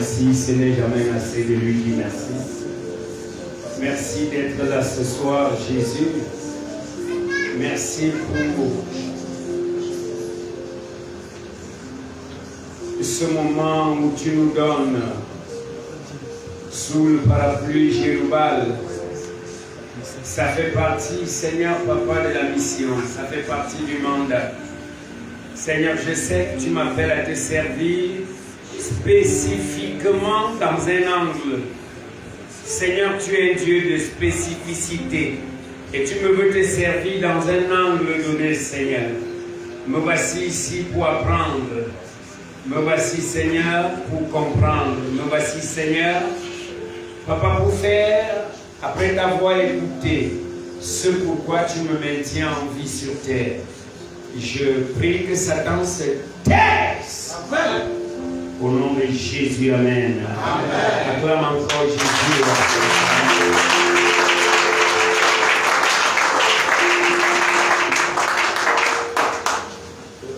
merci, ce n'est jamais assez de lui dire merci. Merci d'être là ce soir, Jésus. Merci pour ce moment où tu nous donnes sous le parapluie Jérubal. Ça fait partie, Seigneur Papa, de la mission. Ça fait partie du mandat. Seigneur, je sais que tu m'appelles à te servir spécifiquement dans un angle. Seigneur, tu es un Dieu de spécificité. Et tu me veux te servir dans un angle donné, Seigneur. Me voici ici pour apprendre. Me voici, Seigneur, pour comprendre. Me voici, Seigneur, Papa, pour faire, après t'avoir écouté, ce pourquoi tu me maintiens en vie sur terre. Je prie que Satan se taise. Au nom de Jésus, Amen. Amen. Acclame encore Jésus.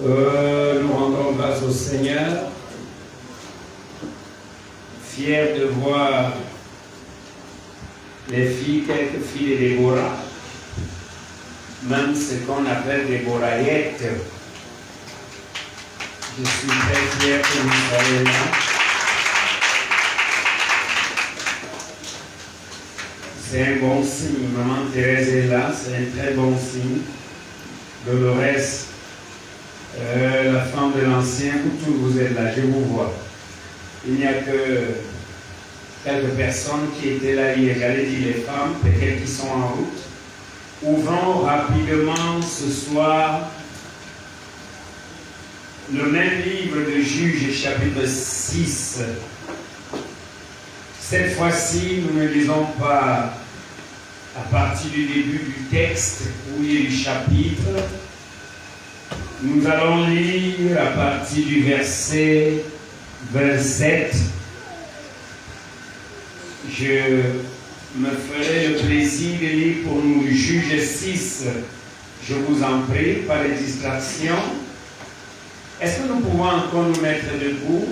Nous rendons grâce au Seigneur, fiers de voir les filles, quelques filles de Déborah, même ce qu'on appelle des Déborayettes. Je suis très fier que vous soyez là. C'est un bon signe. Maman Thérèse est là, c'est un très bon signe. Dolores, la femme de l'ancien, tous vous êtes là, je vous vois. Il n'y a que quelques personnes qui étaient là hier, j'allais dire les femmes, peut-être qui sont en route. Ouvrons rapidement ce soir le même livre de Juges, chapitre 6. Cette fois-ci, nous ne lisons pas à partir du début du texte ou du chapitre. Nous allons lire à partir du verset 27. Je me ferai le plaisir de lire pour nous Juges 6. Je vous en prie, par les distractions. Est-ce que nous pouvons encore nous mettre debout?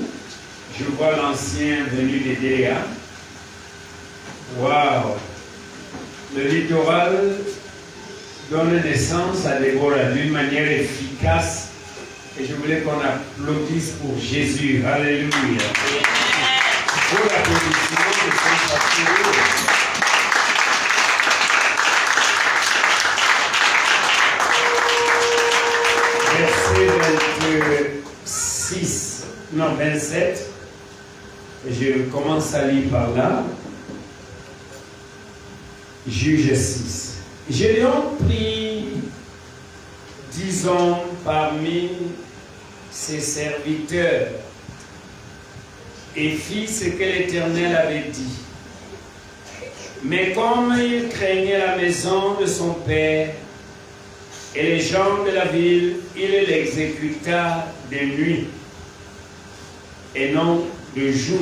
Je vois l'ancien venu de Déa. Waouh! Le littoral donne naissance à Déborah d'une manière efficace. Et je voulais qu'on applaudisse pour Jésus. Alléluia. Pour l'applaudissement de son pasteur. Verset 26, non 27. Je commence à lire par là. Juge 6. Gédéon prit 10 hommes parmi ses serviteurs et fit ce que l'Éternel avait dit. Mais comme il craignait la maison de son père et les gens de la ville, il l'exécuta de nuit et non de jour.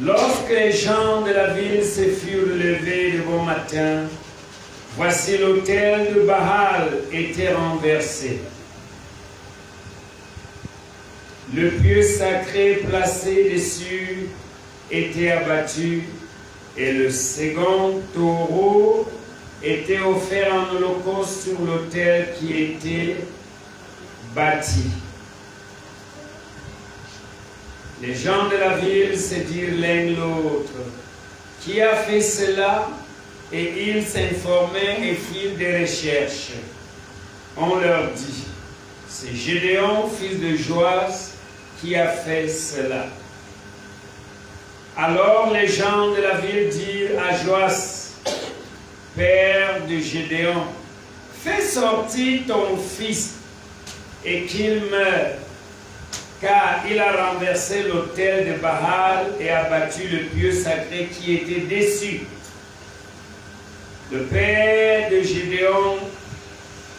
Lorsque les gens de la ville se furent levés de bon matin, voici l'autel de Baal était renversé. Le pieu sacré placé dessus était abattu et le second taureau était offert en holocauste sur l'autel qui était bâti. Les gens de la ville se dirent l'un l'autre, qui a fait cela? Et ils s'informaient et firent des recherches. On leur dit, c'est Gédéon, fils de Joas, qui a fait cela. Alors les gens de la ville dirent à Joas, père de Gédéon, fais sortir ton fils et qu'il meure, car il a renversé l'autel de Baal et abattu le pieu sacré qui était dessus. Le père de Gédéon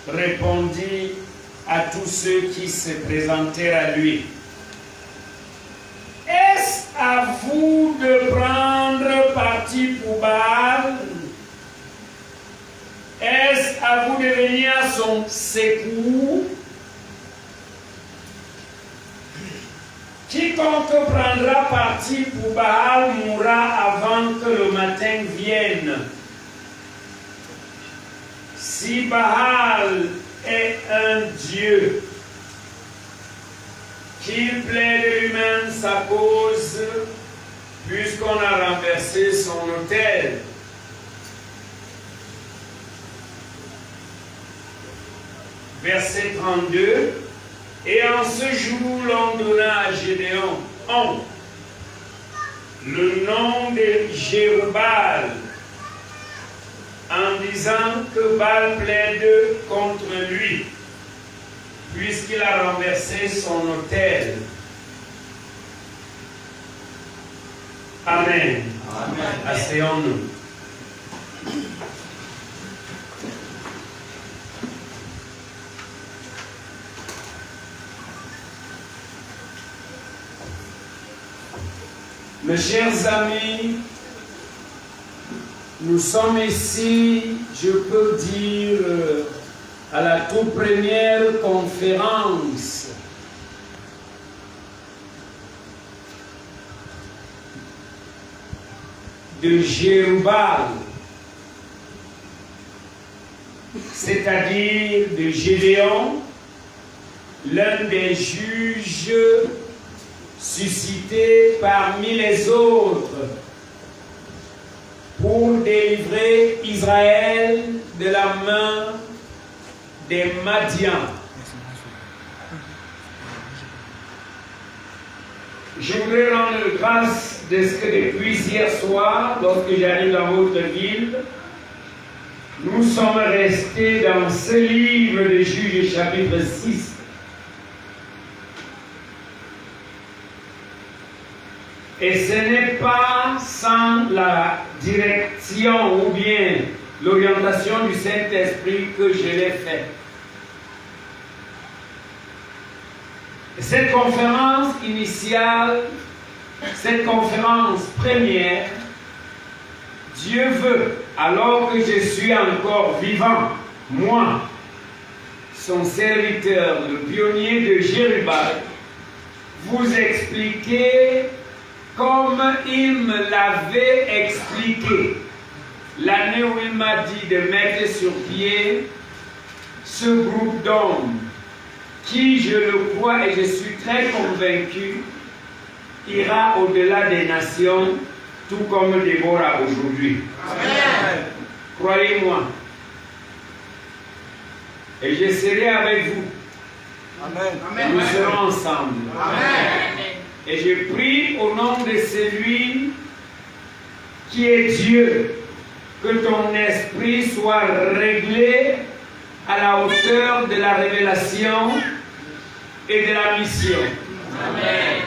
répondit à tous ceux qui se présentèrent à lui. Est-ce à vous de prendre parti pour Baal? Est-ce à vous de venir à son secours? Quiconque quiconque prendra parti pour Baal mourra avant que le matin vienne. Si Baal est un dieu, qu'il plaide lui-même sa cause, puisqu'on a renversé son autel. Verset 32. Et en ce jour, l'on donna à Gédéon le nom de Jérubal, en disant que Baal plaide contre lui, puisqu'il a renversé son autel. Amen. Amen. Asseyons-nous. Mes chers amis, nous sommes ici, je peux dire, à la toute première conférence de Jérubal, c'est-à-dire de Gédéon, l'un des juges suscités parmi les autres pour délivrer Israël de la main des Madians. Je voudrais rendre grâce de ce que depuis hier soir, lorsque j'arrive dans votre ville, nous sommes restés dans ce livre de Juges chapitre 6. Et ce n'est pas sans la direction ou bien l'orientation du Saint-Esprit que je l'ai fait. Cette conférence initiale, cette conférence première, Dieu veut, alors que je suis encore vivant, moi, son serviteur, le pionnier de Jérubal, vous expliquer comme il me l'avait expliqué l'année où il m'a dit de mettre sur pied ce groupe d'hommes qui, je le crois et je suis très convaincu, ira au-delà des nations, tout comme Déborah aujourd'hui. Amen. Croyez-moi. Et je serai avec vous. Amen. Nous serons ensemble. Amen. Et je prie au nom de celui qui est Dieu, que ton esprit soit réglé à la hauteur de la révélation et de la mission. Amen.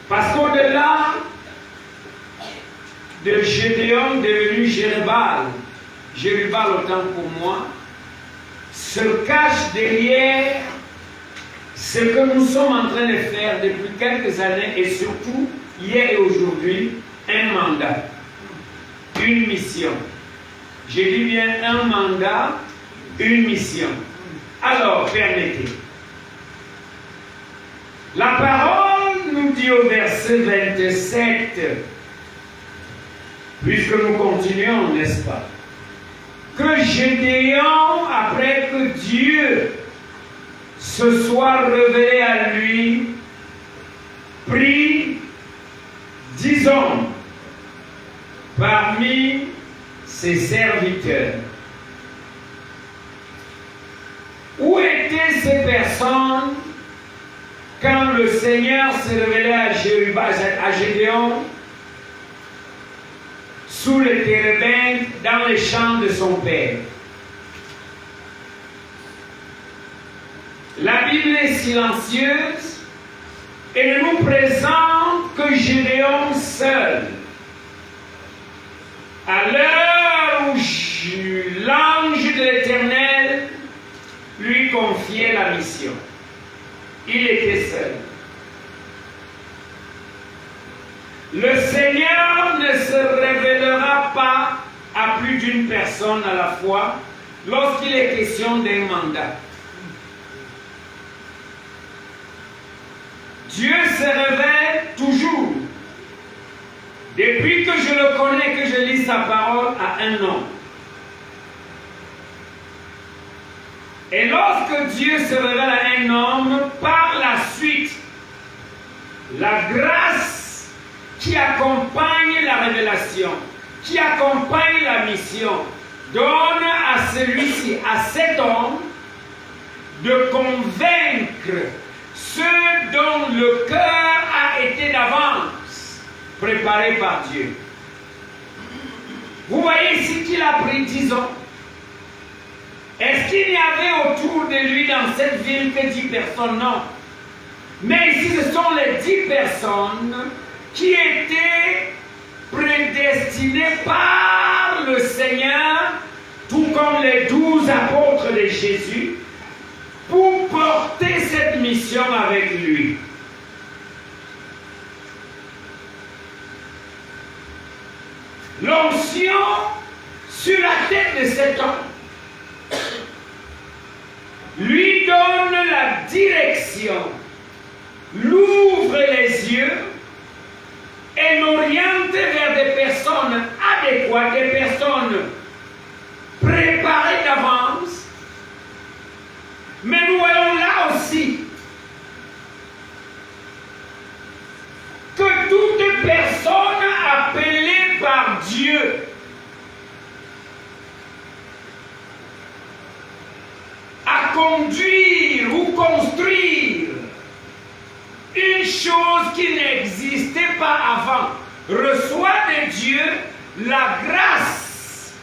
Parce qu'au-delà de Gédéon devenu Jérubal autant pour moi, se cache derrière ce que nous sommes en train de faire depuis quelques années et surtout hier et aujourd'hui, un mandat, une mission. Je dis bien un mandat, une mission. Alors, permettez. La parole nous dit au verset 27, puisque nous continuons, n'est-ce pas, que Gédéon, après que Dieu se soit révélé à lui, prit 10 hommes parmi ses serviteurs. Où étaient ces personnes quand le Seigneur s'est révélé à Gédéon sous le térébinthe dans les champs de son père? La Bible est silencieuse et ne nous présente que Gédéon seul. À l'heure où l'ange de l'Éternel lui confiait la mission, il était seul. Le Seigneur ne se révélera pas à plus d'une personne à la fois lorsqu'il est question d'un mandat. Dieu se révèle toujours. Depuis que je le connais, que je lis sa parole à un homme. Et lorsque Dieu se révèle à un homme, par la suite, la grâce qui accompagne la révélation, qui accompagne la mission, donne à celui-ci, à cet homme, de convaincre ceux dont le cœur a été d'avance préparé par Dieu. Vous voyez ici qu'il a pris 10 ans. Est-ce qu'il y avait autour de lui dans cette ville que 10 personnes? Non. Mais ici, ce sont les 10 personnes qui étaient prédestinées par le Seigneur, tout comme les 12 apôtres de Jésus, pour porter cette mission avec lui. L'onction sur la tête de cet homme lui donne la direction, l'ouvre les yeux et l'oriente vers des personnes adéquates, des personnes préparées d'avance. Mais nous voyons là aussi que toute personne appelée par Dieu à conduire ou construire une chose qui n'existait pas avant, reçoit de Dieu la grâce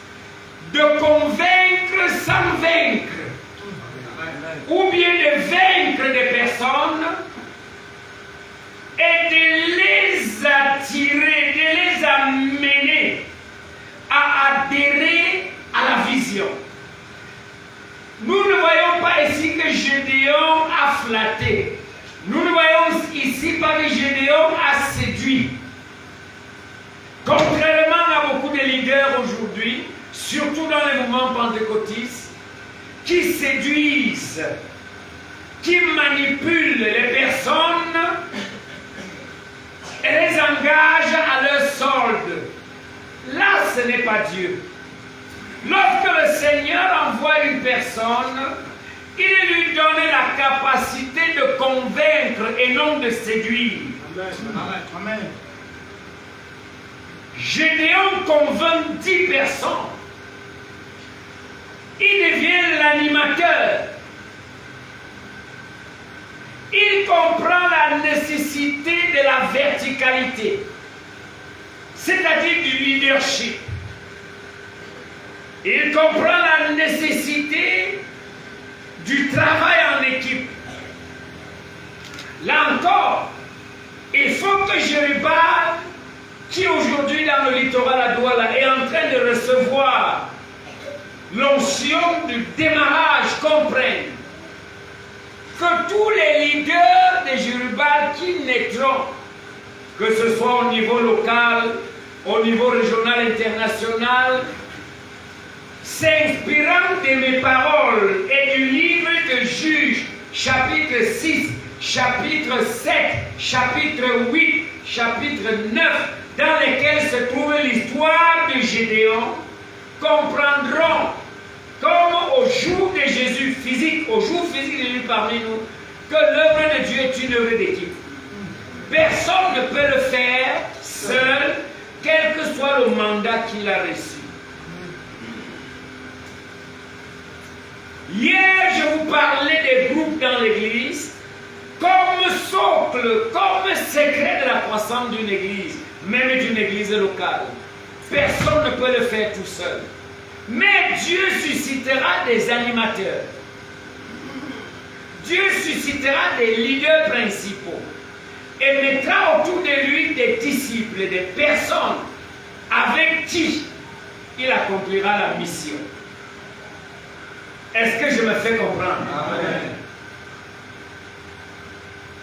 de convaincre sans vaincre, ou bien de vaincre des personnes et de les attirer, de les amener à adhérer à la vision. Nous ne voyons pas ici que Gédéon a flatté. Nous ne voyons ici pas que Gédéon a séduit. Contrairement à beaucoup de leaders aujourd'hui, surtout dans les mouvements pentecôtistes, qui séduisent, qui manipulent les personnes et les engagent à leur solde. Là, ce n'est pas Dieu. Lorsque le Seigneur envoie une personne, il lui donne la capacité de convaincre et non de séduire. Amen. Amen. Gédéon convainc 10 personnes. Il devient l'animateur. Il comprend la nécessité de la verticalité, c'est-à-dire du leadership. Il comprend la nécessité du travail en équipe. Là encore, il faut que Jérubal, qui aujourd'hui dans le littoral à Douala est en train de recevoir l'onction du démarrage, comprenne que tous les leaders de Jérubal qui naîtront, que ce soit au niveau local, au niveau régional, international, s'inspirant de mes paroles et du livre de Juges, chapitre 6, chapitre 7, chapitre 8, chapitre 9, dans lesquels se trouve l'histoire de Gédéon, comprendront, comme au jour de Jésus physique, au jour physique de Jésus parmi nous, que l'œuvre de Dieu est une œuvre d'équipe. Personne ne peut le faire seul, quel que soit le mandat qu'il a reçu. Hier, je vous parlais des groupes dans l'église comme socle, comme secret de la croissance d'une église, même d'une église locale. Personne ne peut le faire tout seul. Mais Dieu suscitera des animateurs. Dieu suscitera des leaders principaux et mettra autour de lui des disciples, des personnes avec qui il accomplira la mission. Est-ce que je me fais comprendre? Amen.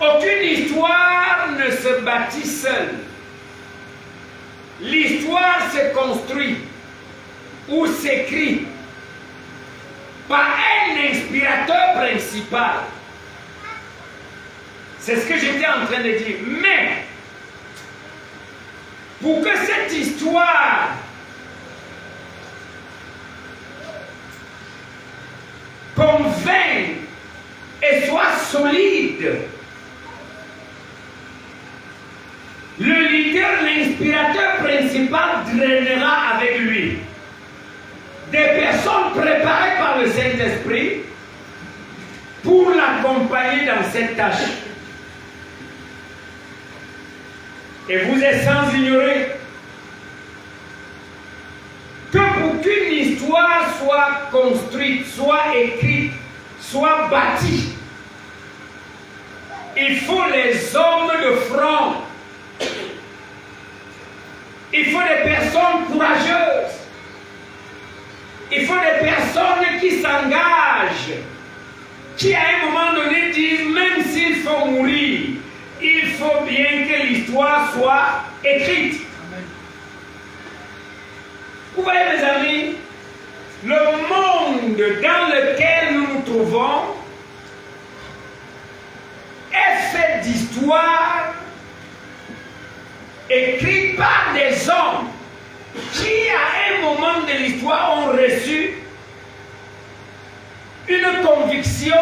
Aucune histoire ne se bâtit seule. L'histoire se construit ou s'écrit par un inspirateur principal. C'est ce que j'étais en train de dire. Mais, pour que cette histoire convainc et soit solide, le leader, l'inspirateur principal drainera avec lui des personnes préparées par le Saint-Esprit pour l'accompagner dans cette tâche. Et vous êtes sans ignorer que pour qu'une histoire soit construite, soit écrite, soit bâtie, il faut les hommes de front. Il faut des personnes courageuses. Il faut des personnes qui s'engagent, qui à un moment donné disent, même s'il faut mourir, il faut bien que l'histoire soit écrite. Amen. Vous voyez mes amis, le monde dans lequel nous nous trouvons est fait d'histoires écrites par des hommes qui à un moment de l'histoire ont reçu une conviction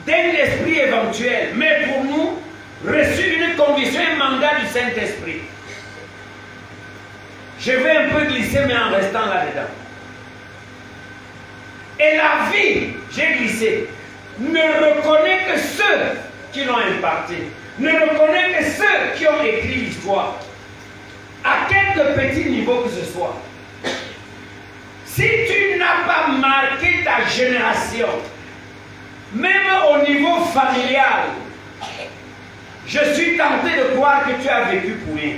d'un esprit éventuel, mais pour nous, reçu une conviction, un mandat du Saint-Esprit. Je vais un peu glisser, mais en restant là-dedans. Et la vie, j'ai glissé, ne reconnaît que ceux qui l'ont imparti, ne reconnaît que ceux qui ont écrit l'histoire, à quelque petit niveau que ce soit. Si tu n'as pas marqué ta génération, même au niveau familial, je suis tenté de croire que tu as vécu pour rien.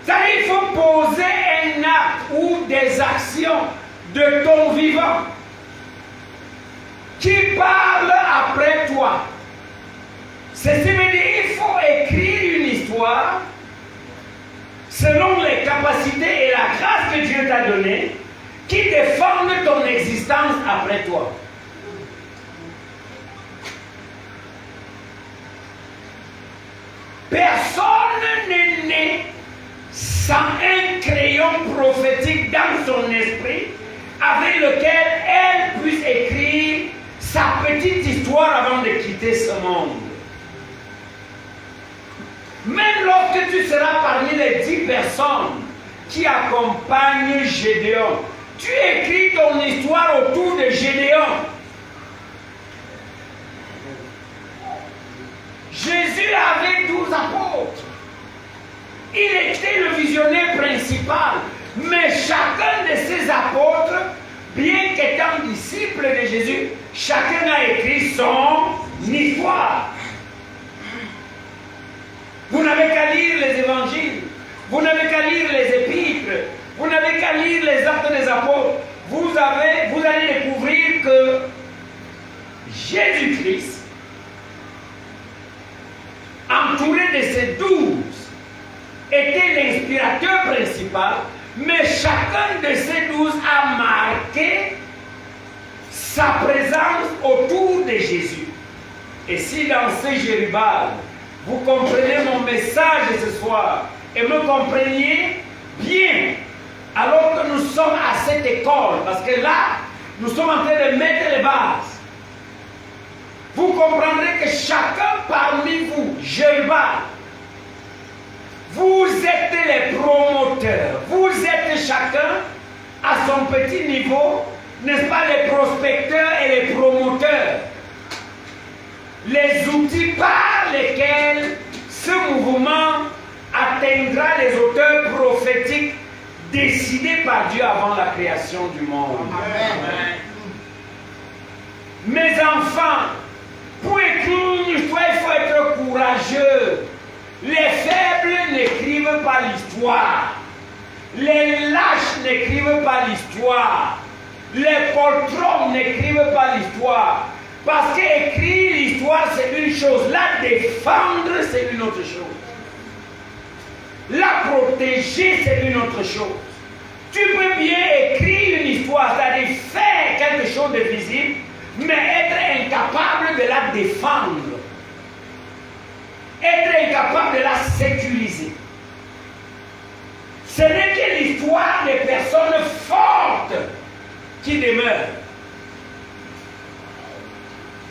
Il faut poser un acte ou des actions de ton vivant qui parlent après toi. Ceci veut dire qu'il faut écrire une histoire selon les capacités et la grâce que Dieu t'a donnée qui défendent ton existence après toi. Personne n'est né sans un crayon prophétique dans son esprit avec lequel elle puisse écrire sa petite histoire avant de quitter ce monde. Même lorsque tu seras parmi les 10 personnes qui accompagnent Gédéon, tu écris ton histoire autour de Gédéon. Jésus avait 12 apôtres. Il était le visionnaire principal. Mais chacun de ces apôtres, bien qu'étant disciple de Jésus, chacun a écrit son histoire. Vous n'avez qu'à lire les évangiles. Vous n'avez qu'à lire les épîtres. Vous n'avez qu'à lire les actes des apôtres. Vous allez découvrir que Jésus-Christ, entouré de ses 12, était l'inspirateur principal, mais chacun de ces 12 a marqué sa présence autour de Jésus. Et si dans ce Jérubal, vous comprenez mon message ce soir et me compreniez bien, alors que nous sommes à cette école, parce que là, nous sommes en train de mettre les bases, vous comprendrez que chacun parmi vous, Jérubal, vous êtes les promoteurs, vous êtes chacun à son petit niveau, n'est-ce pas, les prospecteurs et les promoteurs, les outils par lesquels ce mouvement atteindra les auteurs prophétiques décidés par Dieu avant la création du monde. Amen. Mes enfants, pour écrire une histoire, il faut être courageux. Les faibles n'écrivent pas l'histoire. Les lâches n'écrivent pas l'histoire. Les poltrons n'écrivent pas l'histoire. Parce qu'écrire l'histoire, c'est une chose. La défendre, c'est une autre chose. La protéger, c'est une autre chose. Tu peux bien écrire une histoire, c'est-à-dire faire quelque chose de visible, mais être incapable incapable de la défendre, être incapable de la sécuriser. Ce n'est que l'histoire des personnes fortes qui demeurent.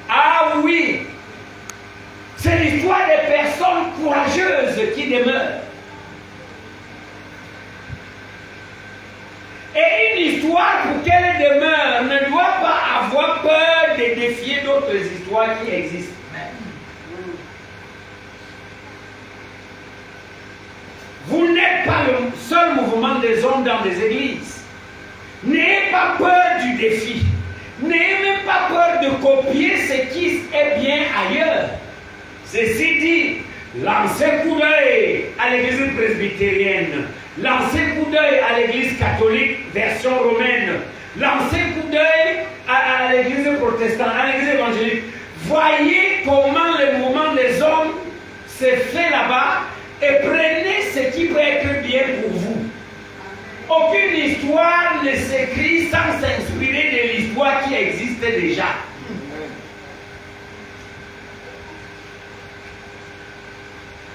Ah oui, c'est l'histoire des personnes courageuses qui demeurent. Et une histoire, pour qu'elle demeure, ne doit pas avoir peur de défier d'autres histoires qui existent. Vous n'êtes pas le seul mouvement des hommes dans des églises. N'ayez pas peur du défi. N'ayez même pas peur de copier ce qui est bien ailleurs. Ceci dit, lancez un coup d'œil à l'église presbytérienne, lancez un coup d'œil à l'église catholique version romaine, lancez un coup d'œil à l'église protestante, à l'église évangélique. Voyez comment le mouvement des hommes se fait là-bas et prenez ce qui peut être bien pour vous. Aucune histoire ne s'écrit sans s'inspirer de l'histoire qui existe déjà.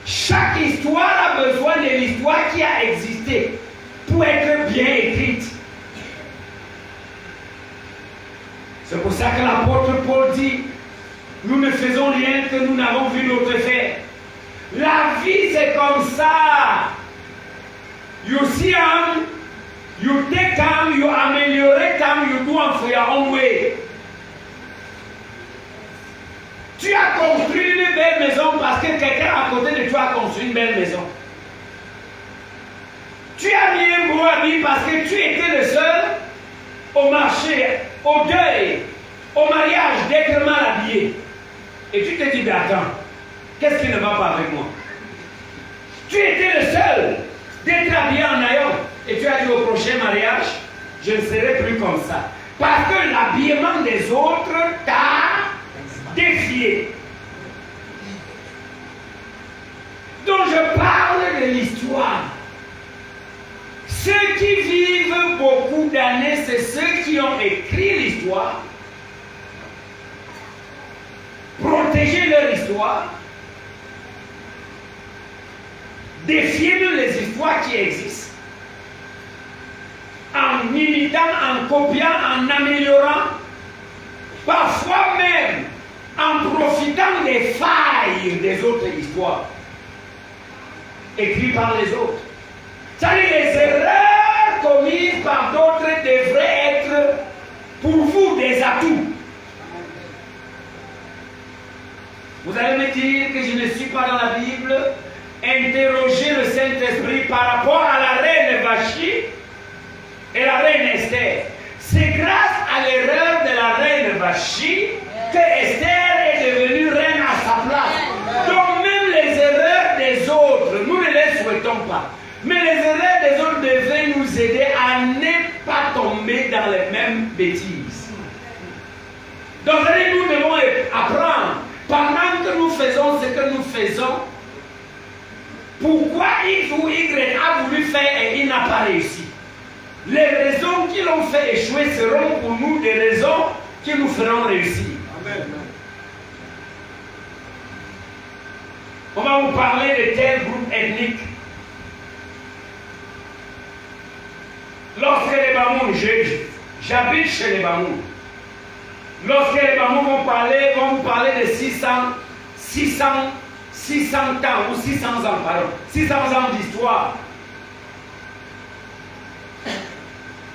Chaque histoire a besoin de l'histoire qui a existé pour être bien écrite. C'est pour ça que l'apôtre Paul dit, nous ne faisons rien que nous n'avons vu d'autres faire. La vie c'est comme ça. You see you take time, you ameliorate time, you do it for your own way. Tu as construit une belle maison parce que quelqu'un à côté de toi a construit une belle maison. Tu as mis un beau habit parce que tu étais le seul au marché, au deuil, au mariage d'être mal habillé. Et tu te dis, mais attends, qu'est-ce qui ne va pas avec moi? Tu étais le seul d'être habillé en aïeul. Et tu as dit au prochain mariage, je ne serai plus comme ça. Parce que l'habillement des autres t'a défié. Donc je parle de l'histoire. Ceux qui vivent beaucoup d'années, c'est ceux qui ont écrit l'histoire. Protégez leur histoire. Défiez-nous les histoires qui existent. En imitant, en copiant, en améliorant, parfois même en profitant des failles des autres histoires écrites par les autres. C'est-à-dire les erreurs commises par d'autres devraient être pour vous des atouts. Vous allez me dire que je ne suis pas dans la Bible. Interrogez le Saint-Esprit par rapport à la reine Vashti et la reine Esther. C'est grâce à l'erreur de la reine Vashti que Esther est devenue reine à sa place. Donc même les erreurs des autres, nous ne les souhaitons pas. Mais les erreurs des autres devraient nous aider à ne pas tomber dans les mêmes bêtises. Donc nous devons apprendre, pendant que nous faisons ce que nous faisons, pourquoi X ou Y a voulu faire et il n'a pas réussi. Les raisons qui l'ont fait échouer seront pour nous des raisons qui nous feront réussir. Amen. On va vous parler de tel groupe ethnique. Lorsque les Bamoun, j'habite chez les Bamoun. Lorsque les Bamoun vont vous parler de 600 ans ou 600 ans, pardon, 600 ans d'histoire.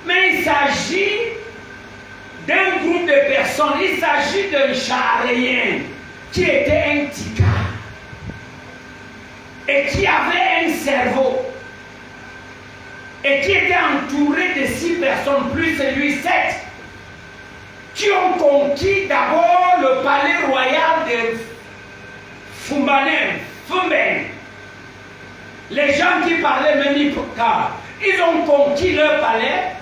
Mais il s'agit d'un groupe de personnes, il s'agit d'un charien qui était un tika et qui avait un cerveau et qui était entouré de 6 personnes, plus lui 7, qui ont conquis d'abord le palais royal de Fumbanen. Les gens qui parlaient Menipokar, ils ont conquis leur palais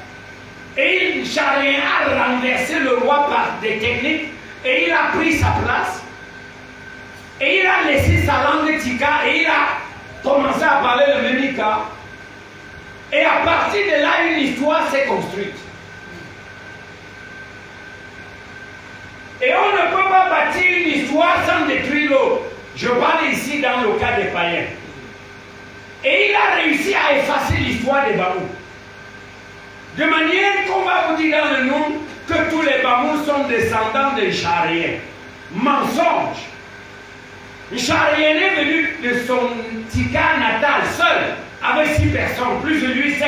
et Charien a renversé le roi par des techniques et il a pris sa place et il a laissé sa langue tika et il a commencé à parler le Menika. Et à partir de là, une histoire s'est construite. Et on ne peut pas bâtir une histoire sans détruire l'autre. Je parle ici dans le cas des païens. Et il a réussi à effacer l'histoire des Bamous. De manière qu'on va vous dire dans le monde que tous les Bamous sont descendants des Chariens. Mensonge. Le Charien est venu de son Tika natal seul, avec 6 personnes, plus de lui 7.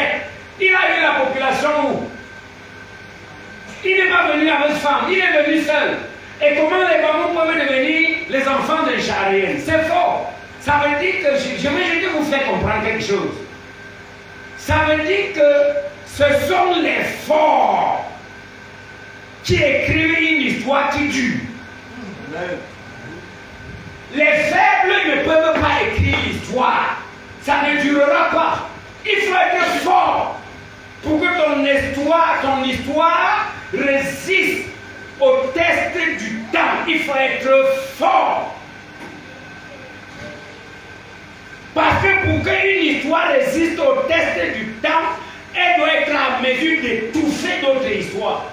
Il a eu la population où? Il n'est pas venu avec femme, il est venu seul. Et comment les Bamous peuvent devenir les enfants des Chariens? C'est faux. Ça veut dire que, je vais juste vous faire comprendre quelque chose. Ça veut dire que ce sont les forts qui écrivent une histoire qui dure. Les faibles ne peuvent pas écrire l'histoire. Ça ne durera pas. Il faut être fort pour que ton histoire résiste au test du temps. Il faut être fort. Parce que pour qu'une histoire résiste au test du temps, elle doit être en mesure d'étouffer d'autres histoires.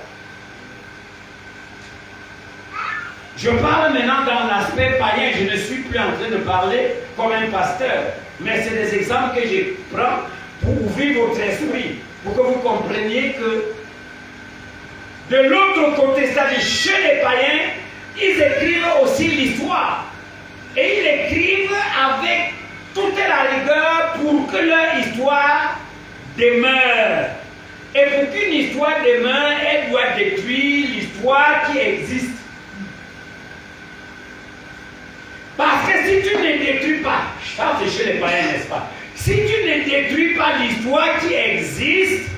Je parle maintenant dans l'aspect païen. Je ne suis plus en train de parler comme un pasteur. Mais c'est des exemples que je prends pour ouvrir votre esprit. Pour que vous compreniez que de l'autre côté, c'est-à-dire chez les païens, ils écrivent aussi l'histoire. Et ils l'écrivent avec toute la rigueur pour que leur histoire demeure. Et pour qu'une histoire demeure, elle doit détruire l'histoire qui existe. Parce que si tu ne détruis pas, ça c'est chez les païens, n'est-ce pas? Si tu ne détruis pas l'histoire qui existe,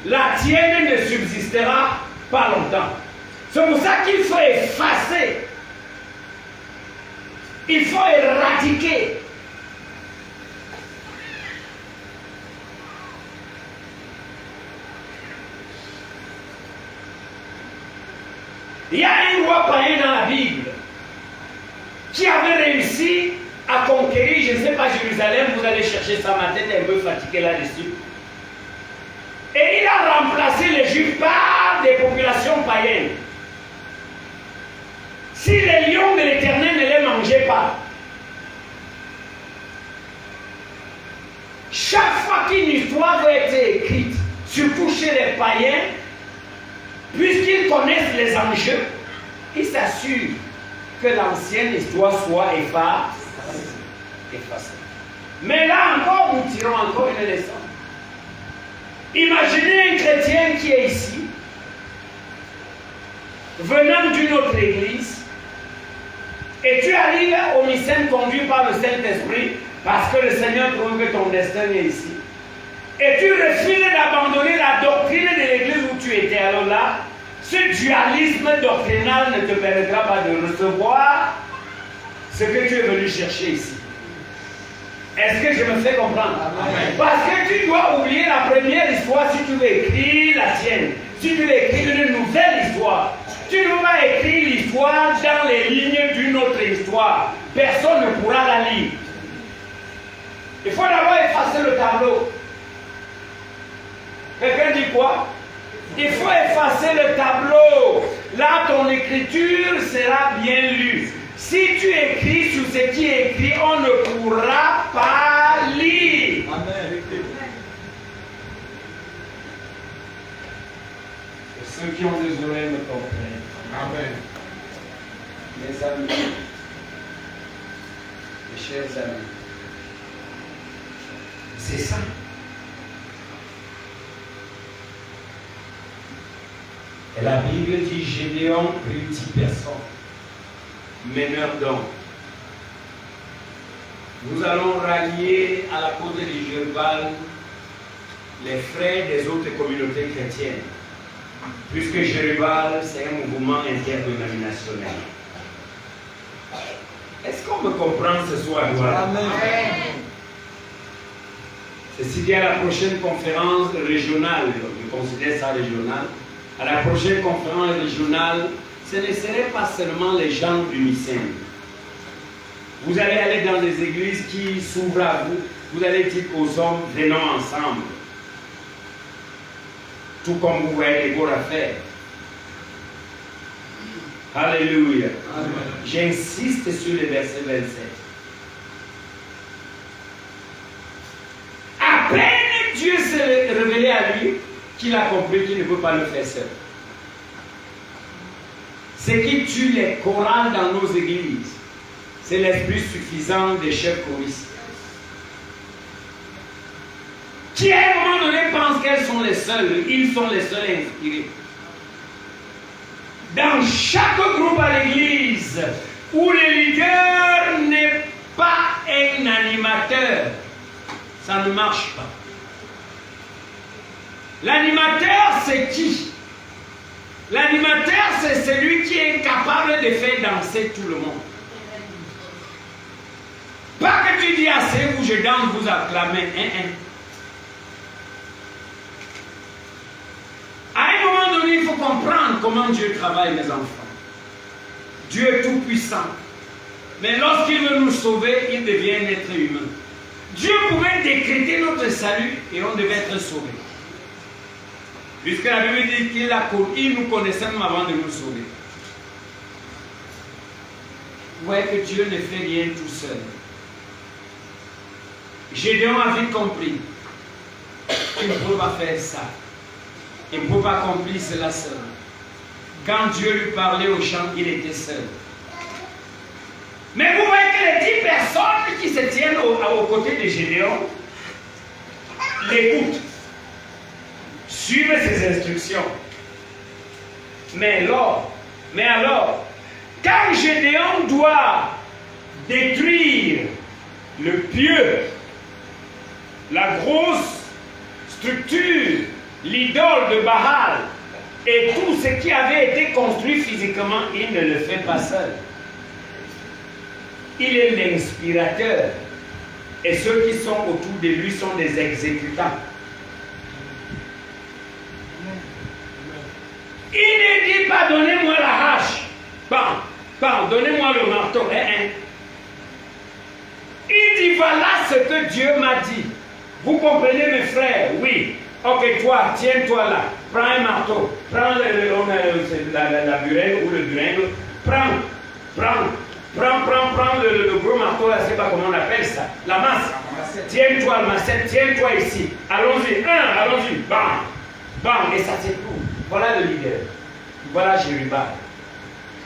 la tienne ne subsistera pas longtemps. C'est pour ça qu'il faut effacer. Il faut éradiquer. Il y a un roi païen dans la Bible qui avait réussi à conquérir, je ne sais pas, Jérusalem. Vous allez chercher ça, ma tête est un peu fatiguée là-dessus. Et il a remplacé les Juifs par des populations païennes. Si les lions de l'Éternel ne les mangeaient pas, chaque fois qu'une histoire va être écrite, surtout chez les païens, puisqu'ils connaissent les enjeux, ils s'assurent que l'ancienne histoire soit effacée. Mais là encore, nous tirons encore une leçon. Imaginez un chrétien qui est ici, venant d'une autre église, et tu arrives au mystère conduit par le Saint-Esprit, parce que le Seigneur trouve que ton destin est ici. Et tu refuses d'abandonner la doctrine de l'église où tu étais. Alors là, ce dualisme doctrinal ne te permettra pas de recevoir ce que tu es venu chercher ici. Est-ce que je me fais comprendre? Amen. Parce que tu dois oublier la première histoire si tu veux écrire la tienne. Si tu veux écrire une nouvelle histoire, tu dois écrire l'histoire dans les lignes d'une autre histoire. Personne ne pourra la lire. Il faut d'abord effacer le tableau. Quelqu'un dit quoi? Il faut effacer le tableau. Là, ton écriture sera bien lue. Si tu écris sur ce qui est écrit, on ne pourra pas lire. Amen. Et ceux qui ont des oreilles me comprennent. Amen. Mes amis, mes chers amis, c'est ça. Et la Bible dit Gédéon prit 10 personnes, meneurs d'hommes. Nous allons rallier à la cause de Jérubal les frères des autres communautés chrétiennes, puisque Jérubal c'est un mouvement interdénominationnel. Est-ce qu'on me comprend ce soir? Amen. Ceci dit, à la prochaine conférence régionale, je considère ça régional, à la prochaine conférence régionale, ce ne serait pas seulement les gens du Mycène. Vous allez aller dans des églises qui s'ouvrent à vous, vous allez dire aux hommes, venons ensemble. Tout comme vous voyez les beaux à faire. Alléluia. J'insiste sur le verset 27. À peine Dieu s'est révélé à lui qu'il a compris qu'il ne peut pas le faire seul. Ce qui tue les chorales dans nos églises, c'est l'esprit suffisant des chefs choristes. Qui à un moment donné pensent qu'elles sont les seules, ils sont les seuls inspirés. Dans chaque groupe à l'église où le leader n'est pas un animateur, ça ne marche pas. L'animateur, c'est qui? L'animateur, c'est celui qui est capable de faire danser tout le monde. Pas que tu dis assez, vous je danse, vous acclamez. À un moment donné, il faut comprendre comment Dieu travaille, mes enfants. Dieu est tout puissant. Mais lorsqu'il veut nous sauver, il devient un être humain. Dieu pouvait décréter notre salut et on devait être sauvé. Puisque la Bible dit qu'il nous connaissait même avant de nous sauver. Vous voyez que Dieu ne fait rien tout seul. Gédéon a vite compris qu'il ne peut pas faire ça. Il ne peut pas accomplir cela seul. Quand Dieu lui parlait au champ, il était seul. Mais vous voyez que les 10 personnes qui se tiennent aux côtés de Gédéon l'écoutent, suivent ses instructions. Mais alors, quand Gédéon doit détruire le pieu, la grosse structure, l'idole de Baal et tout ce qui avait été construit physiquement, il ne le fait pas seul. Il est l'inspirateur et ceux qui sont autour de lui sont des exécutants. Il ne dit pas donnez-moi la hache, donnez-moi le marteau. Il dit voilà ce que Dieu m'a dit. Vous comprenez mes frères? Oui. Ok, toi, tiens-toi là. Prends un marteau. Prends la buringue ou le buringue. Prends le gros marteau là, je ne sais pas comment on appelle ça. La masse. Tiens-toi, le massette, tiens-toi ici. Allons-y. Allons-y. Bam. Et ça c'est tout. Voilà le leader. Voilà Jérubal.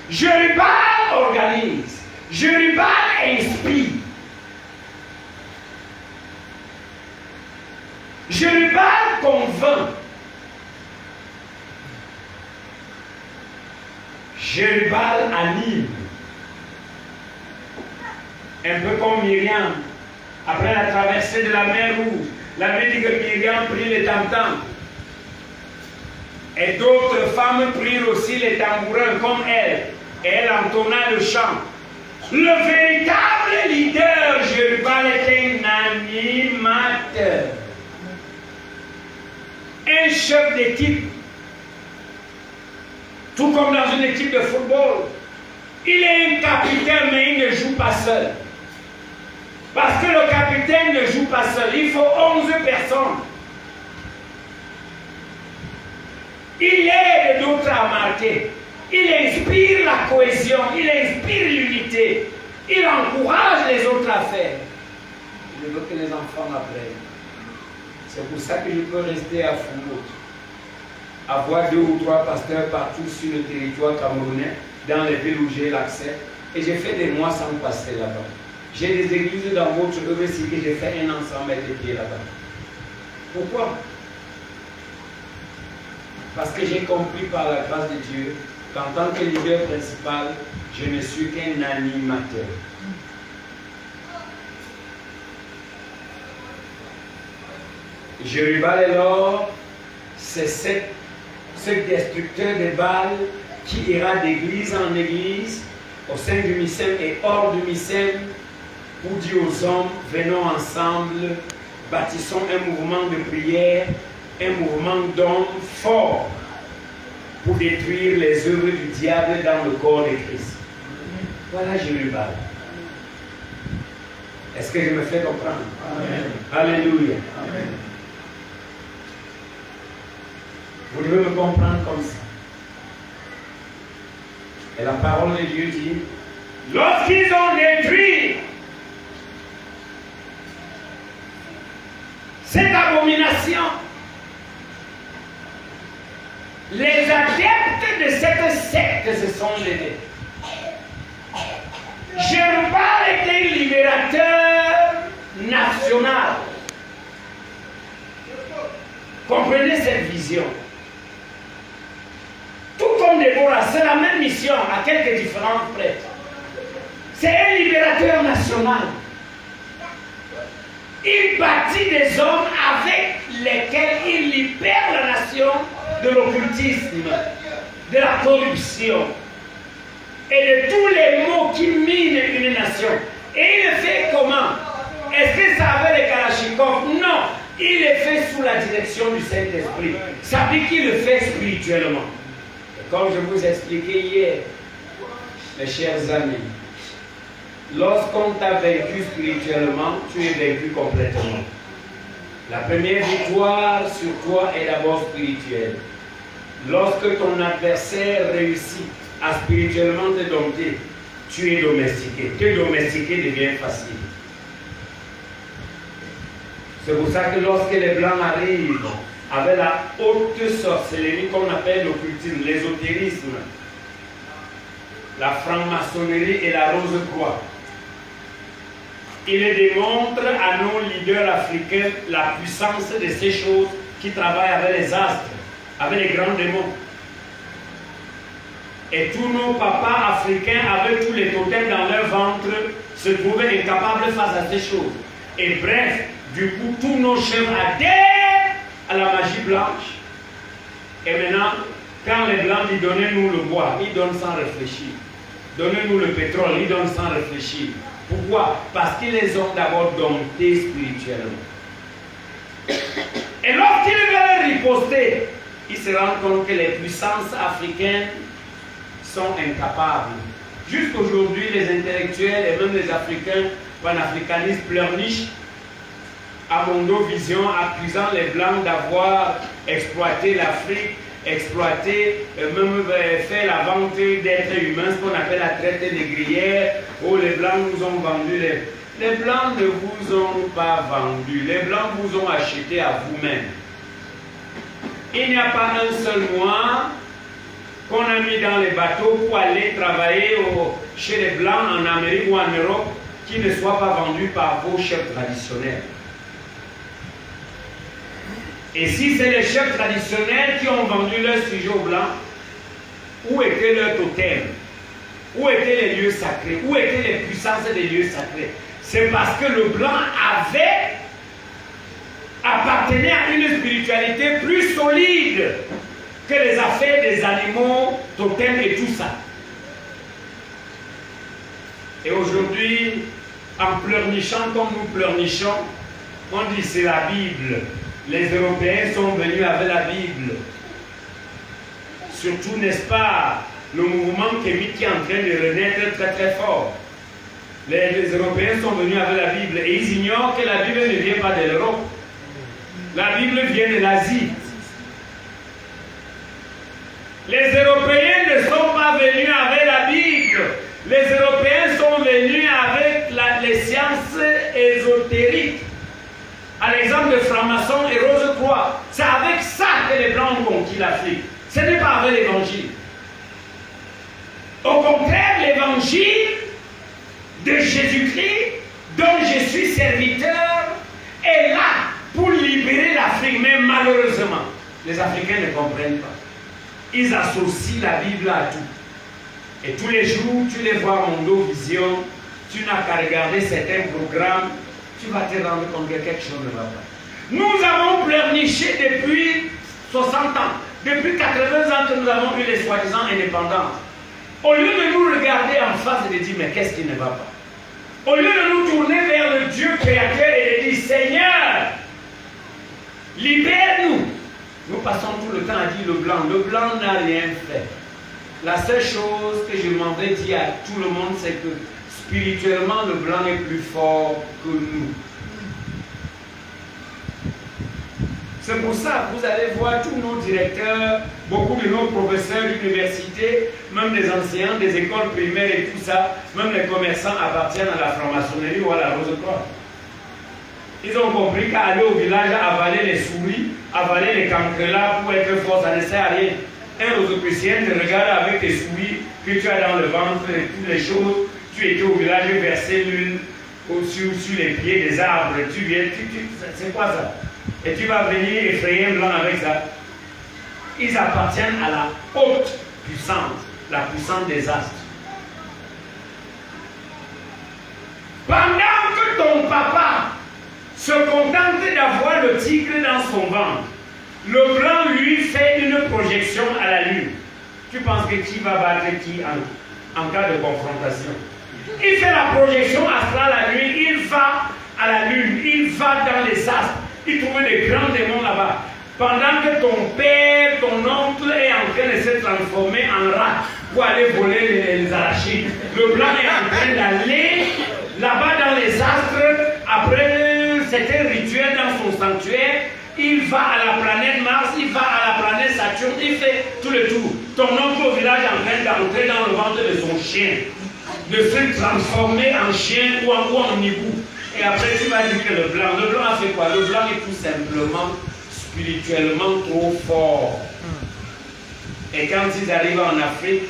Jérubal organise. Jérubal inspire. Jérubal convainc. Jérubal anime. Un peu comme Myriam. Après la traversée de la mer Rouge, la Bible dit que Myriam prit les tam-tams. Et d'autres femmes prirent aussi les tambourins comme elle. Et elle entonna le chant. Le véritable leader, Jérubal, est un animateur. Un chef d'équipe. Tout comme dans une équipe de football. Il est un capitaine, mais il ne joue pas seul. Parce que le capitaine ne joue pas seul. Il faut 11 personnes. Il aide d'autres à marquer. Il inspire la cohésion. Il inspire l'unité. Il encourage les autres à faire. Je veux que les enfants m'apprennent. C'est pour ça que je peux rester à Fumut. Avoir 2 ou 3 pasteurs partout sur le territoire camerounais, dans les villes où j'ai l'accès. Et j'ai fait des mois sans passer là-bas. J'ai des églises dans votre EVC que j'ai fait un an sans mettre les pieds là-bas. Pourquoi? Parce que j'ai compris par la grâce de Dieu qu'en tant que leader principal, je ne suis qu'un animateur. Jérubal alors, c'est ce destructeur de Baal qui ira d'église en église, au sein du Mycème et hors du Mycème, pour dire aux hommes, venons ensemble, bâtissons un mouvement de prière, un mouvement d'hommes fort pour détruire les œuvres du diable dans le corps de Christ. Voilà Jérubal. Est-ce que je me fais comprendre? Amen. Alléluia. Amen. Vous devez me comprendre comme ça. Et la parole de Dieu dit, lorsqu'ils ont détruit cette abomination, les adeptes de cette secte se sont levés. Jérubbal était libérateur national. Comprenez cette vision. Tout comme Déborah, c'est la même mission à quelques différentes prêtres. C'est un libérateur national. Il bâtit des hommes avec lesquels il libère la nation de l'occultisme, de la corruption et de tous les maux qui minent une nation. Et il le fait comment? Est-ce que ça avait les Kalachnikov? Non. Il le fait sous la direction du Saint-Esprit. Ça veut dire qu'il le fait spirituellement. Et comme je vous expliquais hier, mes chers amis, lorsqu'on t'a vaincu spirituellement, tu es vaincu complètement. La première victoire sur toi est d'abord spirituelle. Lorsque ton adversaire réussit à spirituellement te dompter, tu es domestiqué. Te domestiquer devient facile. C'est pour ça que lorsque les Blancs arrivent avec la haute sorcellerie qu'on appelle l'occultisme, l'ésotérisme, la franc-maçonnerie et la rose-croix, ils démontrent à nos leaders africains la puissance de ces choses qui travaillent avec les astres, avec les grands démons. Et tous nos papas africains, avec tous les totems dans leur ventre, se trouvaient incapables face à ces choses. Et bref, du coup, tous nos chefs adhèrent à la magie blanche. Et maintenant, quand les Blancs disent donnez-nous le bois, ils donnent sans réfléchir. Donnez-nous le pétrole, ils donnent sans réfléchir. Pourquoi? Parce qu'ils les ont d'abord domptés spirituellement. Et lorsqu'ils veulent riposter, ils se rendent compte que les puissances africaines sont incapables. Jusqu'aujourd'hui, les intellectuels et même les Africains panafricanistes pleurnichent à Mondovision, accusant les Blancs d'avoir exploité l'Afrique, exploité, même fait la vente d'êtres humains, ce qu'on appelle la traite négrière. Oh, les Blancs nous ont vendu. Les Blancs ne vous ont pas vendu. Les Blancs vous ont acheté à vous-même. Il n'y a pas un seul mois qu'on a mis dans les bateaux pour aller travailler chez les Blancs en Amérique ou en Europe qui ne soit pas vendu par vos chefs traditionnels. Et si c'est les chefs traditionnels qui ont vendu leur sujet aux Blancs, où étaient leurs totems? Où étaient les lieux sacrés? Où étaient les puissances des lieux sacrés? C'est parce que le Blanc appartenait à une spiritualité plus solide que les affaires des animaux, totems et tout ça. Et aujourd'hui, en pleurnichant comme nous pleurnichons, on dit c'est la Bible. Les Européens sont venus avec la Bible. Surtout, n'est-ce pas, le mouvement kémique qui est en train de renaître très très fort. Les Européens sont venus avec la Bible et ils ignorent que la Bible ne vient pas de l'Europe. La Bible vient de l'Asie. Les Européens ne sont pas venus avec la Bible. Les Européens sont venus avec les sciences ésotériques. À l'exemple de francs-maçons et rose-croix. C'est avec ça que les Blancs ont conquis l'Afrique. Ce n'est pas avec l'évangile. Au contraire, l'évangile de Jésus-Christ, dont je suis serviteur, est là pour libérer l'Afrique. Mais malheureusement, les Africains ne comprennent pas. Ils associent la Bible à tout. Et tous les jours, tu les vois en Mondovision, tu n'as qu'à regarder certains programmes, tu vas te rendre compte que quelque chose ne va pas. Nous avons pleurniché depuis 60 ans, depuis 80 ans que nous avons eu les soi-disant indépendances. Au lieu de nous regarder en face et de dire, mais qu'est-ce qui ne va pas? Au lieu de nous tourner vers le Dieu créateur et de dire, Seigneur, libère-nous. Nous passons tout le temps à dire le blanc. Le blanc n'a rien fait. La seule chose que je m'en vais dire à tout le monde, c'est que spirituellement, le blanc est plus fort que nous. C'est pour ça que vous allez voir tous nos directeurs, beaucoup de nos professeurs d'université, même des enseignants des écoles primaires et tout ça, même les commerçants appartiennent à la franc-maçonnerie ou à la Rose-Croix. Ils ont compris qu'aller au village avaler les souris, avaler les cancrelats pour être fort, ça ne sert à rien. Un rosicrucien te regarde avec tes souris que tu as dans le ventre et toutes les choses. Tu étais au village verser l'huile sur les pieds des arbres. Tu viens, c'est quoi ça? Et tu vas venir effrayer un blanc avec ça. Ils appartiennent à la haute puissance, la puissance des astres. Pendant que ton papa se contente d'avoir le tigre dans son ventre, le blanc lui fait une projection à la lune. Tu penses que qui va battre qui en cas de confrontation? Il fait la projection astrale à la lune, il va à la lune, il va dans les astres, il trouve des grands démons là-bas. Pendant que ton père, ton oncle est en train de se transformer en rat pour aller voler les arachides, le blanc est en train d'aller là-bas dans les astres, après certains rituels dans son sanctuaire, il va à la planète Mars, il va à la planète Saturne, il fait tout le tour. Ton oncle au village est en train d'entrer dans le ventre de son chien, de se transformer en chien ou en hibou. Et après tu vas dire que le blanc a fait quoi? Le blanc est tout simplement spirituellement trop fort. Et quand ils arrivent en Afrique,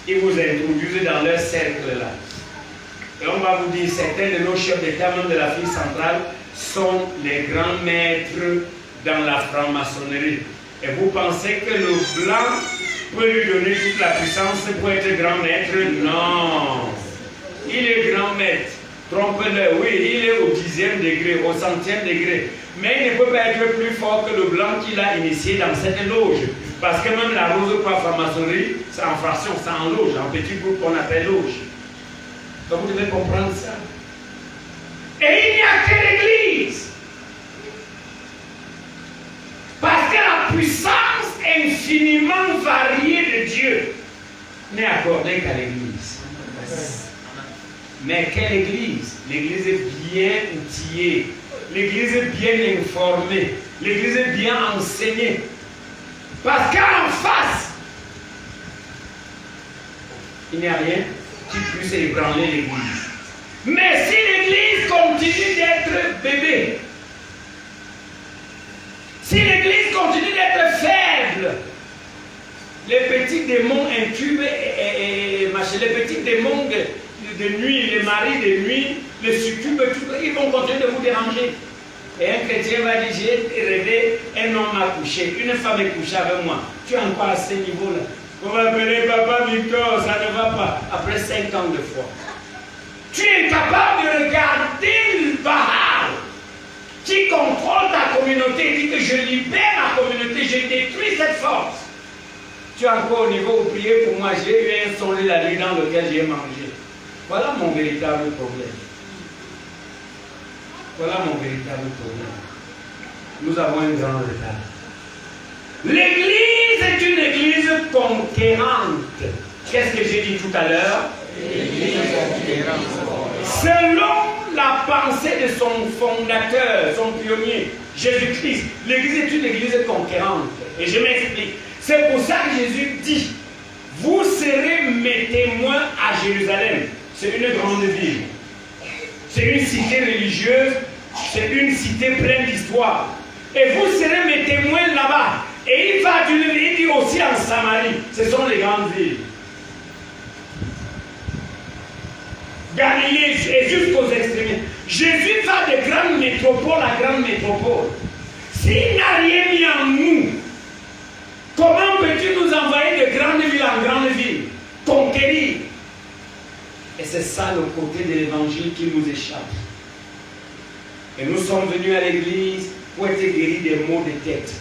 ils vous introduisent dans leur cercle là. Et on va vous dire, certains de nos chefs d'État, même de l'Afrique centrale, sont les grands maîtres dans la franc-maçonnerie. Et vous pensez que le blanc peut lui donner toute la puissance pour être grand maître? Non. Il est grand maître. Trompe-le, oui, il est au 10e degré, au 100e degré. Mais il ne peut pas être plus fort que le blanc qu'il a initié dans cette loge. Parce que même la Rose-Croix franc-maçonnerie, c'est en fraction, c'est en loge, en petit groupe qu'on appelle loge. Donc vous devez comprendre ça. Et il n'y a que l'Église. Parce que la puissance infiniment variée de Dieu n'est accordée qu'à l'Église. Mais quelle Église? L'Église est bien outillée. L'Église est bien informée. L'Église est bien enseignée. Parce qu'en face, il n'y a rien qui puisse ébranler l'Église. Mais si l'Église continue d'être bébé, si l'Église continue d'être faible, les petits démons incubes et les petits démons de nuit, les maris de nuit, les succubes, ils vont continuer de vous déranger. Et un chrétien va dire, j'ai rêvé, un homme m'a couché, une femme est couchée avec moi. Tu es encore à ce niveau-là. On va appeler Papa Victor, ça ne va pas. Après 5 ans de foi. Tu es capable de regarder le Baal qui contrôle ta communauté, dit que je libère ma communauté, je détruis cette force. Tu es encore au niveau où prier pour moi, j'ai eu un soleil la nuit dans lequel j'ai mangé. Voilà mon véritable problème. Voilà mon véritable problème. Nous avons un grand retard. L'Église est une Église conquérante. Qu'est-ce que j'ai dit tout à l'heure? Selon la pensée de son fondateur, son pionnier, Jésus-Christ, l'Église est une Église conquérante. Et je m'explique. C'est pour ça que Jésus dit, vous serez mes témoins à Jérusalem. C'est une grande ville. C'est une cité religieuse. C'est une cité pleine d'histoire. Et vous serez mes témoins là-bas. Et il dit aussi en Samarie. Ce sont les grandes villes. Galilée et jusqu'aux extrémités. Jésus va de grandes métropoles à grandes métropoles. S'il n'a rien mis en nous, comment peux-tu nous envoyer de grandes villes en grandes villes? Conquérir. Et c'est ça le côté de l'évangile qui nous échappe. Et nous sommes venus à l'église pour être guéris des maux de tête.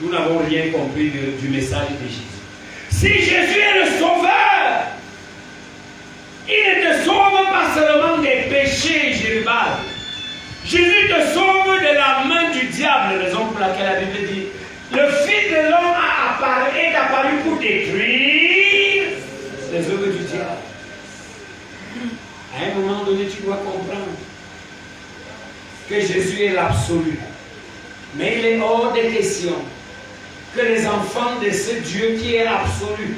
Nous n'avons rien compris du message de Jésus. Si Jésus est le sauveur, il ne te sauve pas seulement des péchés, Jérubal. Jésus te sauve de la main du diable, raison pour laquelle la Bible dit le Fils de l'homme est apparu pour détruire les œuvres du diable. À un moment donné, tu dois comprendre que Jésus est l'absolu. Mais il est hors de question que les enfants de ce Dieu qui est absolu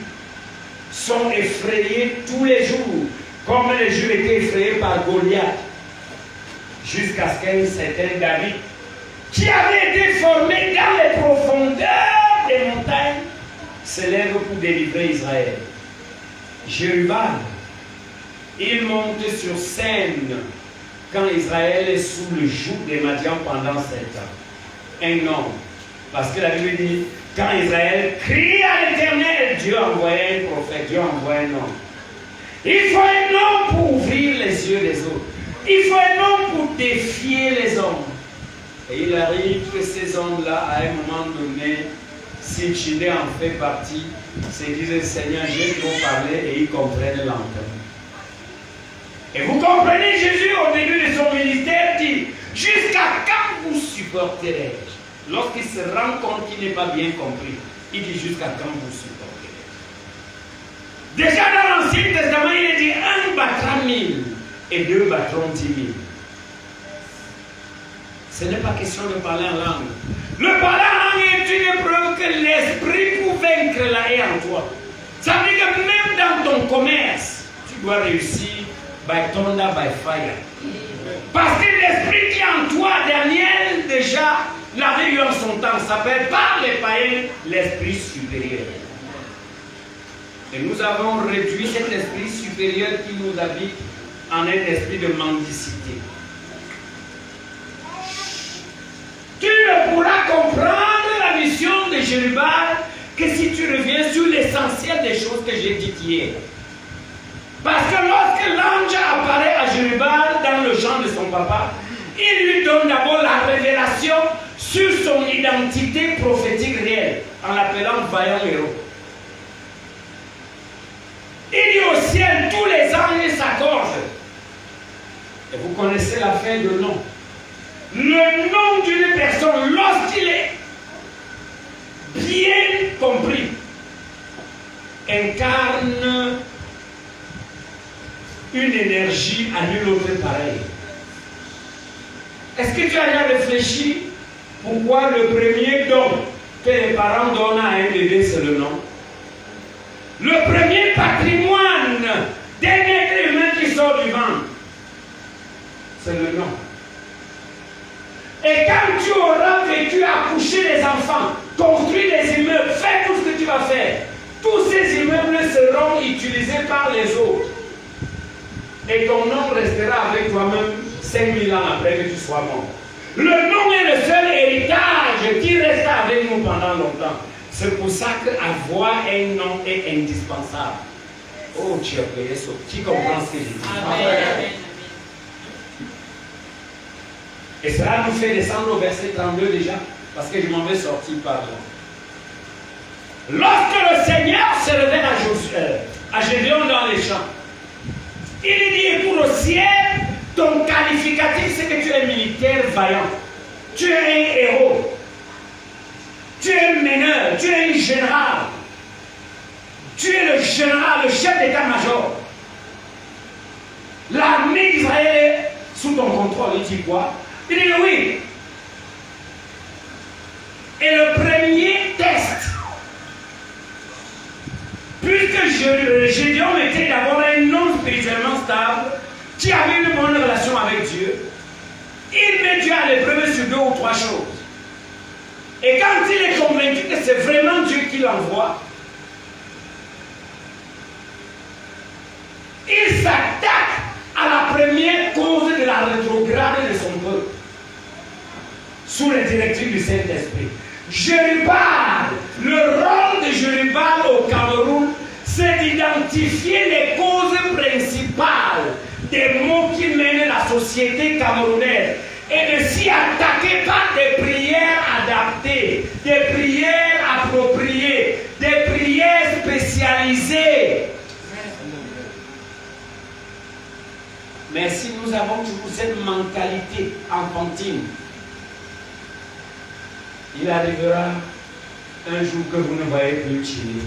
sont effrayés tous les jours, comme les Juifs étaient effrayés par Goliath, jusqu'à ce qu'un certain David, qui avait été formé dans les profondeurs des montagnes, se lève pour délivrer Israël. Jérubal, il monte sur scène quand Israël est sous le joug des Madians pendant 7 ans. Un homme. Parce que la Bible dit, quand Israël crie à l'Éternel, Dieu envoie un prophète, Dieu envoie un homme. Il faut un homme pour ouvrir les yeux des autres. Il faut un homme pour défier les hommes. Et il arrive que ces hommes-là, à un moment donné, si Chine en fait partie, se disent, Seigneur, j'ai trop parlé, et ils comprennent lentement. Et vous comprenez, Jésus, au début de son ministère, dit, jusqu'à quand vous supporterai-je? Lorsqu'il se rend compte qu'il n'est pas bien compris, il dit, jusqu'à quand vous supporterai-je? Déjà dans l'Ancien Testament, il dit, un battra 1000 et 2 battront 10 000. Ce n'est pas question de parler en langue. Le parler en langue est une preuve que l'esprit pour vaincre la haine en toi. Ça veut dire que même dans ton commerce, tu dois réussir by thunder, by fire. Parce que l'esprit qui est en toi, Daniel, déjà, l'avait eu en son temps, s'appelle par les païens l'esprit supérieur. Et nous avons réduit cet esprit supérieur qui nous habite en un esprit de mendicité. Tu ne pourras comprendre la mission de Jérubal que si tu reviens sur l'essentiel des choses que j'ai dites hier. Parce que lorsque l'ange apparaît à Jérubal dans le champ de son papa, il lui donne d'abord la révélation sur son identité prophétique réelle, en l'appelant vaillant héros. Il dit au ciel, tous les anges s'accordent. Et vous connaissez l'affaire de nom. Le nom d'une personne, lorsqu'il est bien compris, incarne une énergie à nul autre pareil. Est-ce que tu as déjà réfléchi pourquoi le premier don que les parents donnent à un bébé, c'est le nom? Le premier patrimoine d'un être humain qui sort du ventre, c'est le nom. Et quand tu auras vécu accoucher les enfants, construire des immeubles, faire tout ce que tu vas faire, tous ces immeubles seront utilisés par les autres. Et ton nom restera avec toi-même 5000 ans après que tu sois mort. Le nom est le seul héritage qui reste avec nous pendant longtemps. C'est pour ça qu'avoir un nom est indispensable. Oh, tu as payé ça. Qui comprend ce que je dis? Amen. Et cela nous fait descendre au verset 32 déjà, parce que je m'en vais sortir par là. Lorsque le Seigneur se révèle à Gédéon dans les champs, il dit, pour le ciel, ton qualificatif, c'est que tu es militaire vaillant. Tu es un héros. Tu es un meneur. Tu es un général. Tu es le général, le chef d'état-major. L'armée d'Israël est sous ton contrôle. Il dit quoi? Il dit oui. Et le premier test, puisque Gédéon était d'abord un homme spirituellement stable, qui avait une bonne relation avec Dieu, il met Dieu à l'épreuve sur 2 ou 3 choses. Et quand il est convaincu que c'est vraiment Dieu qui l'envoie, il s'attaque à la première cause de la rétrograde de son peuple, sous les directives du Saint-Esprit. Jérubal, le rôle de Jérubal au Cameroun, c'est d'identifier les causes principales des maux qui mènent la société camerounaise et de s'y attaquer par des prières adaptées, des prières appropriées, des prières spécialisées. Mais si nous avons toujours cette mentalité enfantine, il arrivera un jour que vous ne voyez plus Chine.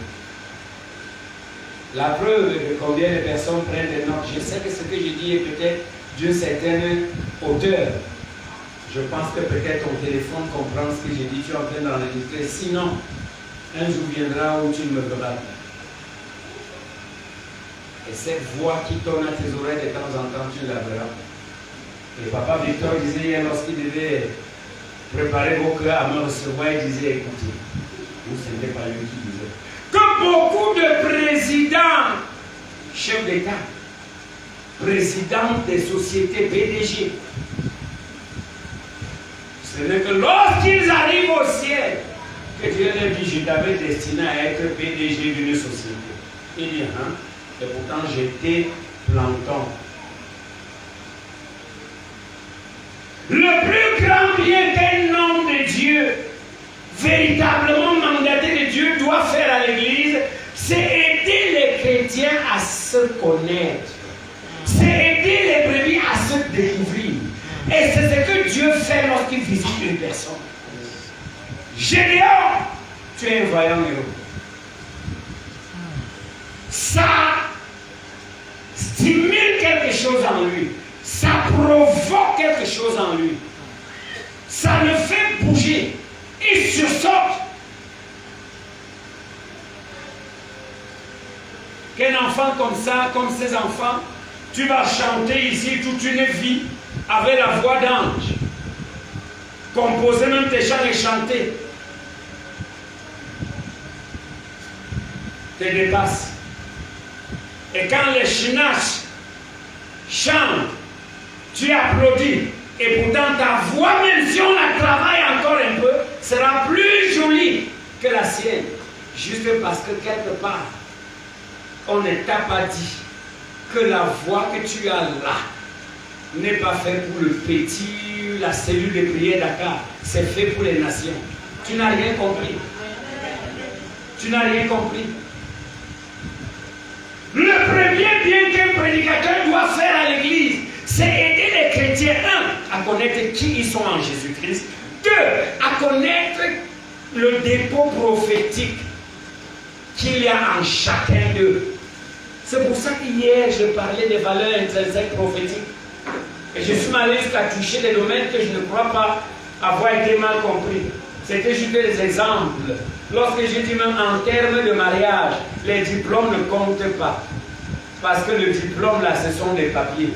La preuve de combien de personnes prennent des notes, je sais que ce que je dis est peut-être d'une certaine hauteur. Je pense que peut-être ton téléphone comprend ce que j'ai dit. Tu es en train d'enregistrer. Sinon, un jour viendra où tu ne me verras pas. Et cette voix qui tourne à tes oreilles de temps en temps, tu ne la verras pas. Et papa Victor disait hier, lorsqu'il devait préparer vos cœurs à me recevoir, il disait, écoutez, vous, ce n'était pas lui qui disait, que beaucoup de présidents, chefs d'État, présidents des sociétés PDG, ce n'est que lorsqu'ils arrivent au ciel que Dieu leur dit, je t'avais destiné à être PDG d'une société. Il dit, hein, et pourtant j'étais planton. Le plus grand bien qu'un homme de Dieu, véritablement mandaté de Dieu, doit faire à l'Église, c'est aider les chrétiens à se connaître. C'est aider les brebis à se découvrir. Et c'est ce que Dieu fait lorsqu'il visite une personne. Gédéon, tu es un vaillant héros. Ça stimule quelque chose en lui. Ça provoque quelque chose en lui. Ça le fait bouger. Il sursaute. Qu'un enfant comme ça, comme ces enfants, tu vas chanter ici toute une vie avec la voix d'ange. Composer même tes chants et chanter. Te dépasse. Et quand les chinachs chantent, tu applaudis. Et pourtant ta voix, même si on la travaille encore un peu, sera plus jolie que la sienne. Juste parce que quelque part, on ne t'a pas dit que la voix que tu as là n'est pas faite pour le petit, la cellule de prière Dakar. C'est fait pour les nations. Tu n'as rien compris. Tu n'as rien compris. Le premier bien qu'un prédicateur doit faire à l'Église, c'est aider les chrétiens, un, à connaître qui ils sont en Jésus-Christ, deux, à connaître le dépôt prophétique qu'il y a en chacun d'eux. C'est pour ça qu'hier, je parlais des valeurs intrinsèques prophétiques. Et je suis allé jusqu'à toucher des domaines que je ne crois pas avoir été mal compris. C'était juste des exemples. Lorsque j'ai dit même en termes de mariage, les diplômes ne comptent pas. Parce que le diplôme là, ce sont des papiers.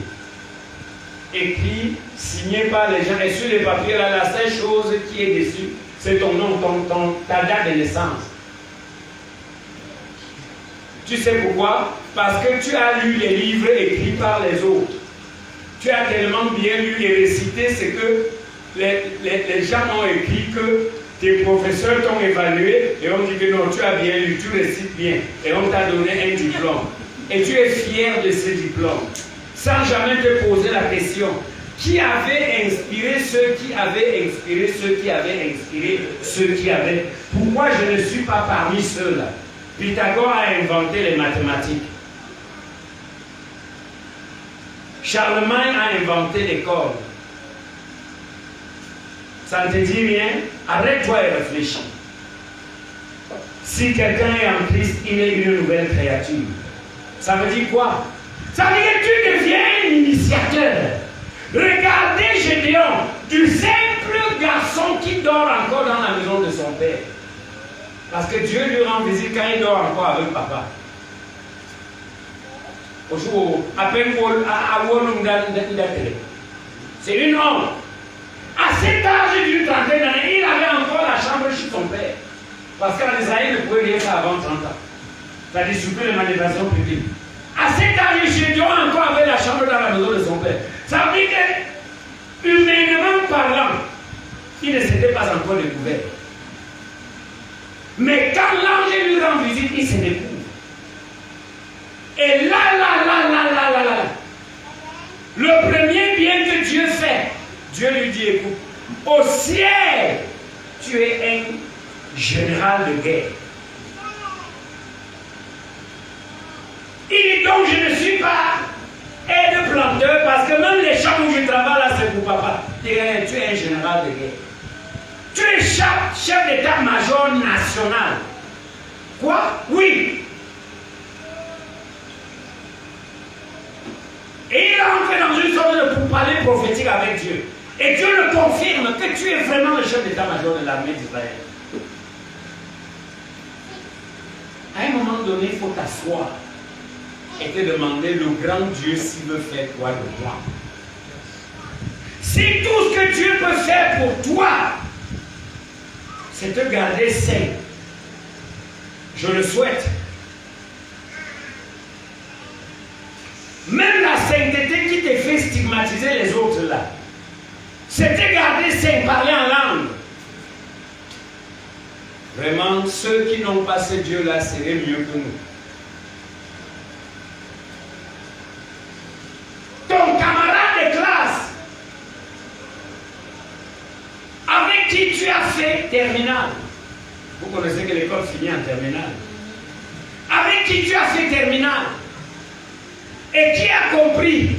Écrits, signés par les gens. Et sur les papiers là, la seule chose qui est dessus, c'est ton nom, ta date de naissance. Tu sais pourquoi? Parce que tu as lu les livres écrits par les autres. Tu as tellement bien lu et récité ce que les gens ont écrit que tes professeurs t'ont évalué et on dit que non, tu as bien lu, tu récites bien. Et on t'a donné un diplôme. Et tu es fier de ce diplôme. Sans jamais te poser la question. Qui avait inspiré ceux qui avaient inspiré ceux qui avaient inspiré ceux qui avaient? Pourquoi je ne suis pas parmi ceux-là? Pythagore a inventé les mathématiques. Charlemagne a inventé l'école. Ça ne te dit rien? Arrête-toi et réfléchis. Si quelqu'un est en Christ, il est une nouvelle créature. Ça veut dire quoi? Ça veut dire que tu deviens un initiateur. Regardez Gédéon, du simple garçon qui dort encore dans la maison de son père. Parce que Dieu lui rend visite quand il dort encore avec papa. Au jour, à peine à c'est une honte. À cet âge d'une trentaine d'années, il avait encore la chambre chez son père. Parce qu'en Israël, il ne pouvait rien faire avant 30 ans. C'est-à-dire surtout les manifestations publiques. À cet âge, Gédéon encore avait la chambre dans la maison de son père. Ça veut dire que, humainement parlant, il ne s'était pas encore découvert. Mais quand l'ange lui rend visite, il se découvre. Et là, le premier bien que Dieu fait, Dieu lui dit, écoute, au ciel, tu es un général de guerre. Il dit donc, je ne suis pas aide-planteur, parce que même les champs où je travaille là, c'est pour papa. Tu es un général de guerre. Tu es chef d'état-major national. Quoi? Oui. Et il est entré dans une sorte de pourparlers prophétique avec Dieu. Et Dieu le confirme que tu es vraiment le chef d'état-major de l'armée d'Israël. À un moment donné, il faut t'asseoir et te demander le grand Dieu s'il veut faire quoi de toi. Si tout ce que Dieu peut faire pour toi, c'est te garder sain, je le souhaite. Même la sainteté qui te fait stigmatiser les autres là, c'est te garder sain, parler en langue. Vraiment, ceux qui n'ont pas ce Dieu-là seraient mieux que nous. Ton camarade de classe, avec qui tu as fait terminale, vous connaissez que l'école finit en terminale, avec qui tu as fait terminale, et qui a compris,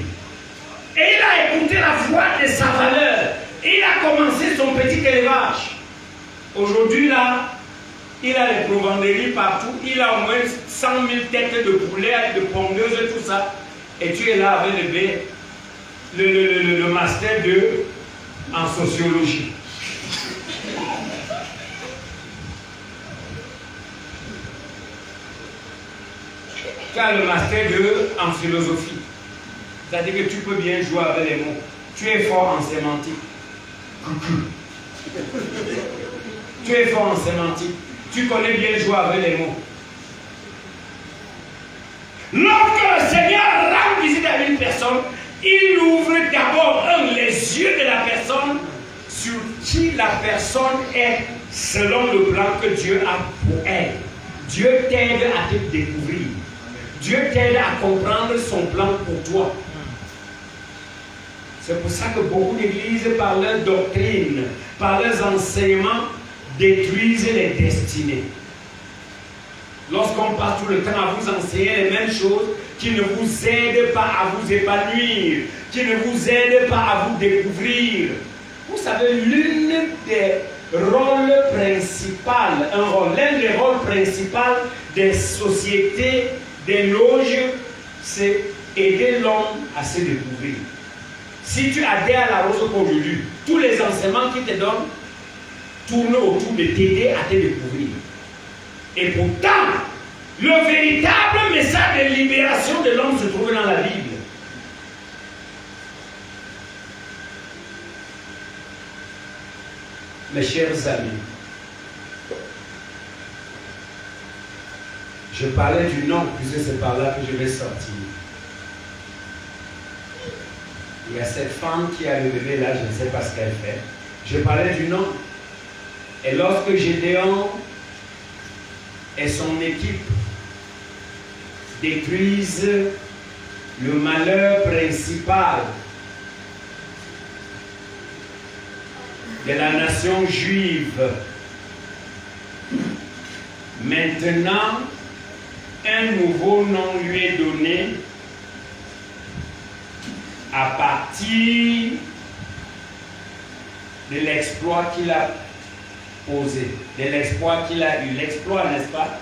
et il a écouté la voix de sa valeur, et il a commencé son petit élevage. Aujourd'hui là, il a les provendéries partout, il a au moins 100 000 têtes de poulet, de pondeuses, tout ça. Et tu es là avec le master 2 en sociologie. Tu as le master 2 en philosophie. C'est-à-dire que tu peux bien jouer avec les mots. Tu es fort en sémantique. Tu es fort en sémantique. Tu connais bien jouer avec les mots. Lorsque le Seigneur rend visite à une personne, il ouvre d'abord les yeux de la personne sur qui la personne est selon le plan que Dieu a pour elle. Dieu t'aide à te découvrir. Dieu t'aide à comprendre son plan pour toi. C'est pour ça que beaucoup d'églises, par leur doctrine, par leurs enseignements, détruisent les destinées. Lorsqu'on passe tout le temps à vous enseigner les mêmes choses qui ne vous aident pas à vous épanouir, qui ne vous aident pas à vous découvrir. Vous savez, l'un des rôles principaux des sociétés, des loges, c'est aider l'homme à se découvrir. Si tu adhères à la Rose aujourd'hui, tous les enseignements qui te donnent tournent autour de t'aider à te découvrir. Et pourtant, le véritable message de libération de l'homme se trouve dans la Bible. Mes chers amis, je parlais du nom, puisque c'est par là que je vais sortir. Il y a cette femme qui a le bébé là, je ne sais pas ce qu'elle fait. Je parlais du nom. Et lorsque Gédéon et son équipe détruisent le malheur principal de la nation juive, maintenant, un nouveau nom lui est donné à partir de l'exploit qu'il a posé, de l'exploit qu'il a eu. L'exploit, n'est-ce pas?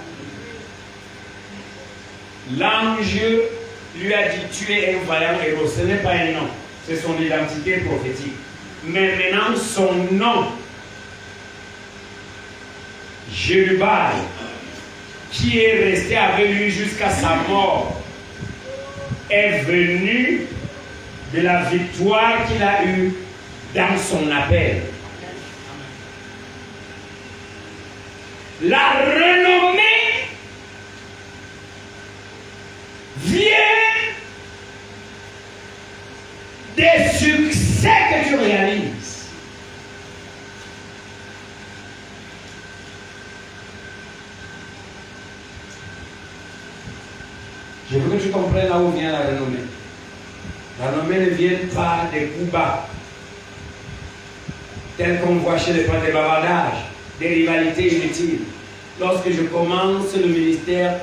L'ange lui a dit, tu es un vaillant héros. Ce n'est pas un nom, c'est son identité prophétique. Mais maintenant, son nom, Jérubal, qui est resté avec lui jusqu'à sa mort, est venu de la victoire qu'il a eue dans son appel. La renommée vient des succès que tu réalises. Je veux que tu comprennes là où vient la renommée. La renommée ne vient pas des coups bas, tels qu'on voit chez les points de bavardage, des rivalités inutiles. Lorsque je commence le ministère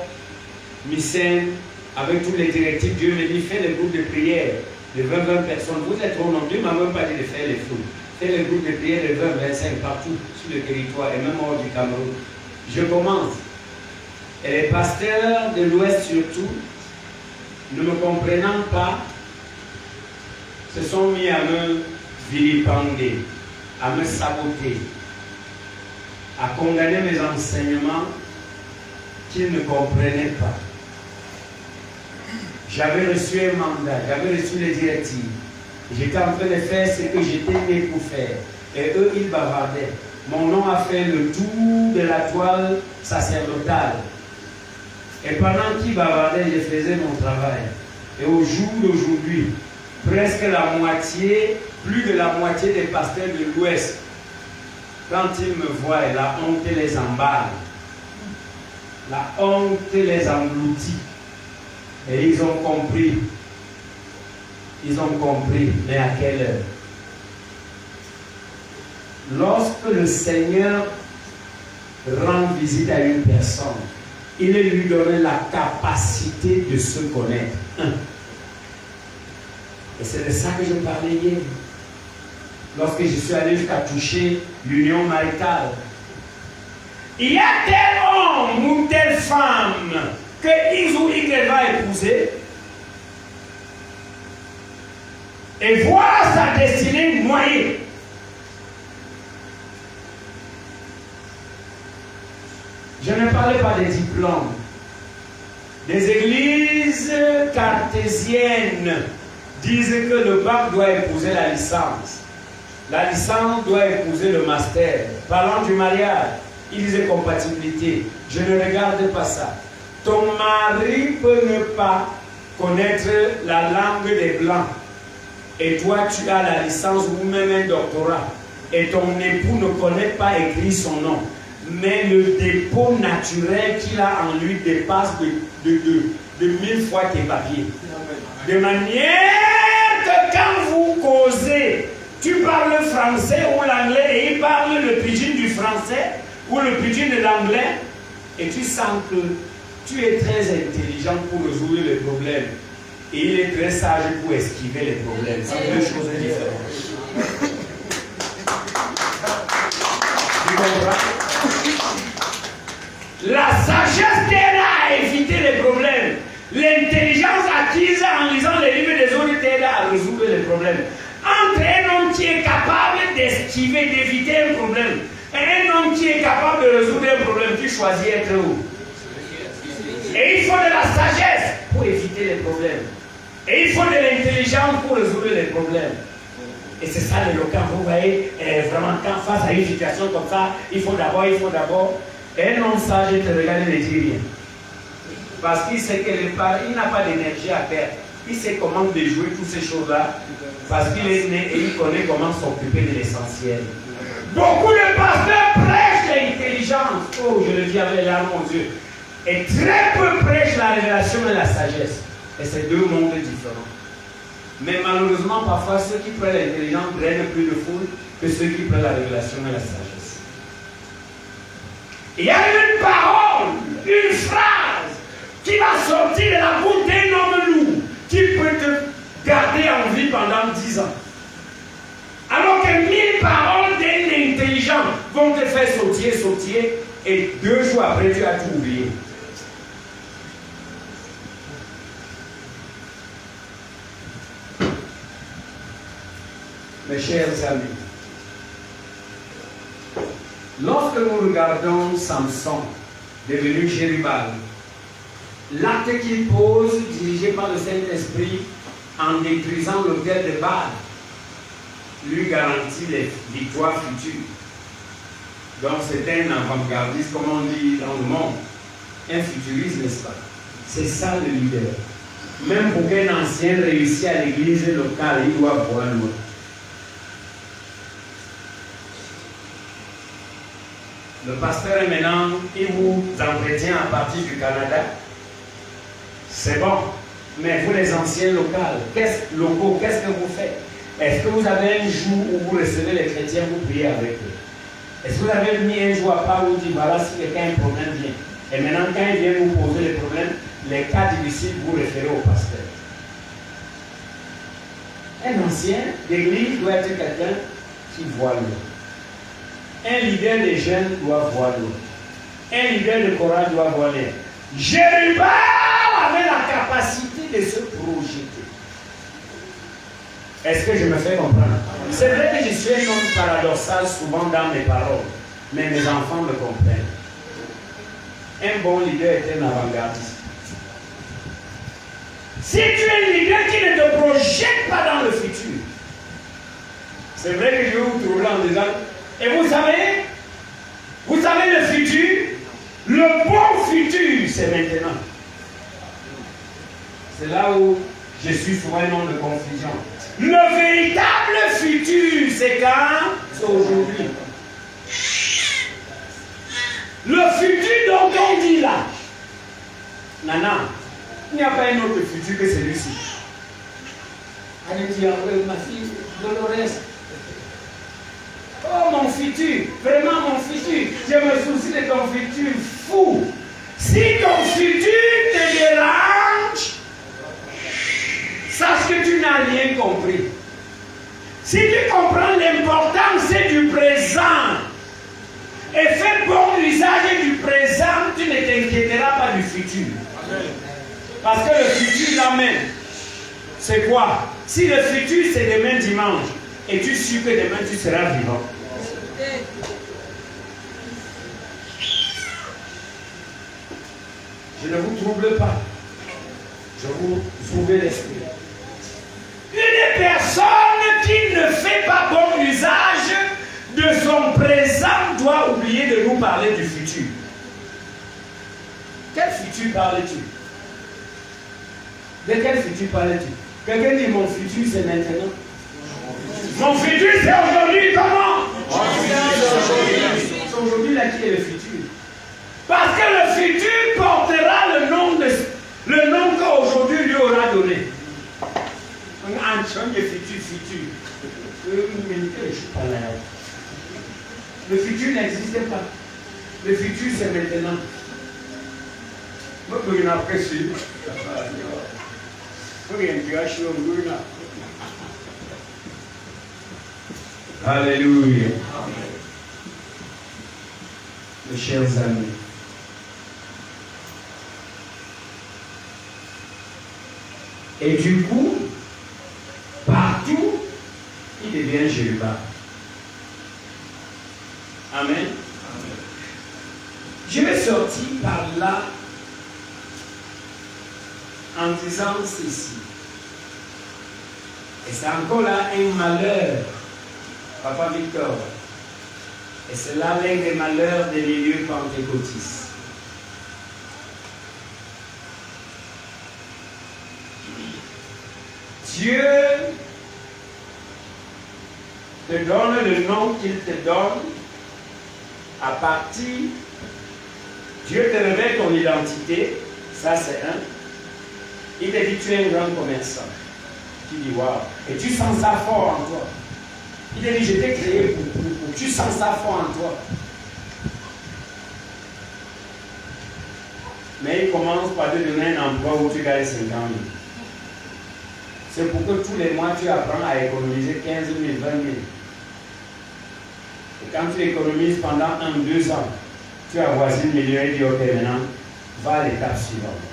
Mycène, avec tous les directives, Dieu me dit, fais les groupes de prière de 20 personnes. Vous êtes trop nombreux, Dieu ne m'a même pas dit de faire les fous. Fais les groupes de prière de 20-25 partout sur le territoire et même hors du Cameroun. Je commence. Et les pasteurs de l'Ouest surtout, ne me comprenant pas, se sont mis à me vilipender, à me saboter, à condamner mes enseignements qu'ils ne comprenaient pas. J'avais reçu un mandat, j'avais reçu les directives. J'étais en train de faire ce que j'étais né pour faire. Et eux, ils bavardaient. Mon nom a fait le tour de la toile sacerdotale. Et pendant qu'ils bavardaient, je faisais mon travail. Et au jour d'aujourd'hui, presque la moitié, plus de la moitié des pasteurs de l'Ouest, quand ils me voient, la honte les emballe. La honte les engloutit. Et ils ont compris. Ils ont compris. Mais à quelle heure? Lorsque le Seigneur rend visite à une personne, il lui donne la capacité de se connaître. Et c'est de ça que je parlais hier. Lorsque je suis allé jusqu'à toucher l'union maritale. Il y a tel homme ou telle femme que X ou Y va épouser et voir sa destinée noyée. Je ne parlais pas des diplômes. Des églises cartésiennes disent que le bac doit épouser la licence. La licence doit épouser le master. Parlant du mariage, il disait compatibilité. Je ne regarde pas ça. Ton mari peut ne pas connaître la langue des Blancs. Et toi, tu as la licence ou même un doctorat. Et ton époux ne connaît pas écrit son nom. Mais le dépôt naturel qu'il a en lui dépasse de 1000 fois tes papiers. De manière que quand vous causez, tu parles français ou l'anglais et il parle le pidgin du français ou le pidgin de l'anglais et tu sens que tu es très intelligent pour résoudre les problèmes et il est très sage pour esquiver les problèmes. C'est deux choses différentes. Tu comprends? La sagesse t'aide à éviter les problèmes. L'intelligence acquise en lisant les livres des autres t'aide à résoudre les problèmes. Entre un homme qui est capable d'esquiver, d'éviter un problème, et un homme qui est capable de résoudre un problème, tu choisis être où? Et il faut de la sagesse pour éviter les problèmes. Et il faut de l'intelligence pour résoudre les problèmes. Et c'est ça l'éloquence. Vous voyez, vraiment, quand face à une situation comme ça, il faut d'abord. Et un homme sage te regarde et ne dit rien. Parce qu'il sait qu'il n'a pas d'énergie à perdre. Il sait comment déjouer toutes ces choses-là. Parce qu'il est né et il connaît comment s'occuper de l'essentiel. Beaucoup de pasteurs prêchent l'intelligence. Oh, je le dis avec les larmes aux yeux. Et très peu prêchent la révélation et la sagesse. Et c'est deux mondes différents. Mais malheureusement, parfois, ceux qui prennent l'intelligence drainent plus de foule que ceux qui prennent la révélation et la sagesse. Il y a une parole, une phrase qui va sortir de la bouche d'un homme lourd qui peut te garder en vie pendant 10 ans. Alors que 1000 paroles d'un intelligent vont te faire sautiller, et 2 jours après, tu as tout oublié. Mes chers amis, lorsque nous regardons Samson, devenu Jérubal, l'acte qu'il pose, dirigé par le Saint-Esprit, en détruisant l'autel de Baal, lui garantit les victoires futures. Donc c'est un avant-gardiste, comme on dit dans le monde, un futuriste, n'est-ce pas? C'est ça le leader. Même pour qu'un ancien réussisse à l'église locale, il doit voir loin. Le pasteur est maintenant, il vous entretient à partir du Canada. C'est bon. Mais vous les anciens locaux, qu'est-ce que vous faites? Est-ce que vous avez un jour où vous recevez les chrétiens, vous priez avec eux? Est-ce que vous avez mis un jour à part où vous dites, voilà, si quelqu'un a un problème, vient. Et maintenant, quand il vient vous poser les problèmes, les cas difficiles, vous référez au pasteur. Un ancien d'église doit être quelqu'un qui voit loin. Un leader des jeunes doit voir loin. Un leader de chorale doit voir loin. Jérubal avait la capacité de se projeter. Est-ce que je me fais comprendre? C'est vrai que je suis un homme paradoxal souvent dans mes paroles, mais mes enfants me comprennent. Un bon leader est un avant-gardiste. Si tu es un leader qui ne te projette pas dans le futur, c'est vrai que je vais vous trouver en disant, et vous savez le futur, le bon futur, c'est maintenant. C'est là où je suis souvent un homme de confusion. Le véritable futur, c'est quand? C'est aujourd'hui. Le futur dont on dit là, Nana, il n'y a pas un autre futur que celui-ci. Elle dit, ma fille, Dolores, oh mon futur, vraiment mon futur, je me soucie de ton futur fou. Si ton futur te dérange, sache que tu n'as rien compris. Si tu comprends l'importance du présent et fais bon usage du présent, tu ne t'inquiéteras pas du futur. Parce que le futur l'amène. C'est quoi? Si le futur c'est demain dimanche et tu sais que demain tu seras vivant. Je ne vous trouble pas. Je vous ouvre l'esprit. Une personne qui ne fait pas bon usage de son présent doit oublier de nous parler du futur. Quel futur parles-tu? De quel futur parles-tu? Quelqu'un dit mon futur c'est maintenant. Mon futur c'est aujourd'hui, comment? C'est aujourd'hui là qui est le futur. Parce que le futur portera le nom qu'aujourd'hui lui aura donné. Un futur. Je suis pas là. Le futur n'existe pas. Le futur c'est maintenant. Alléluia. Mes chers amis, et du coup, partout, il devient Jéhovah. Amen. Je vais sortir par là en disant ceci. Et c'est encore là un malheur, Papa Victor. Et c'est là l'un des malheurs des milieux pentecôtistes. Dieu te donne le nom qu'il te donne à partir. Dieu te révèle ton identité, ça c'est un. Il te dit tu es un grand commerçant. Tu dis waouh, et tu sens ça fort en toi. Il te dit je t'ai créé pour. Tu sens ça fort en toi. Mais il commence par te donner un emploi où tu gagnes 50 000. C'est pour que tous les mois tu apprends à économiser 15 000, 20 000. Et quand tu économises pendant 1-2 ans, tu avoisines le million et dis ok maintenant, va à l'étape suivante.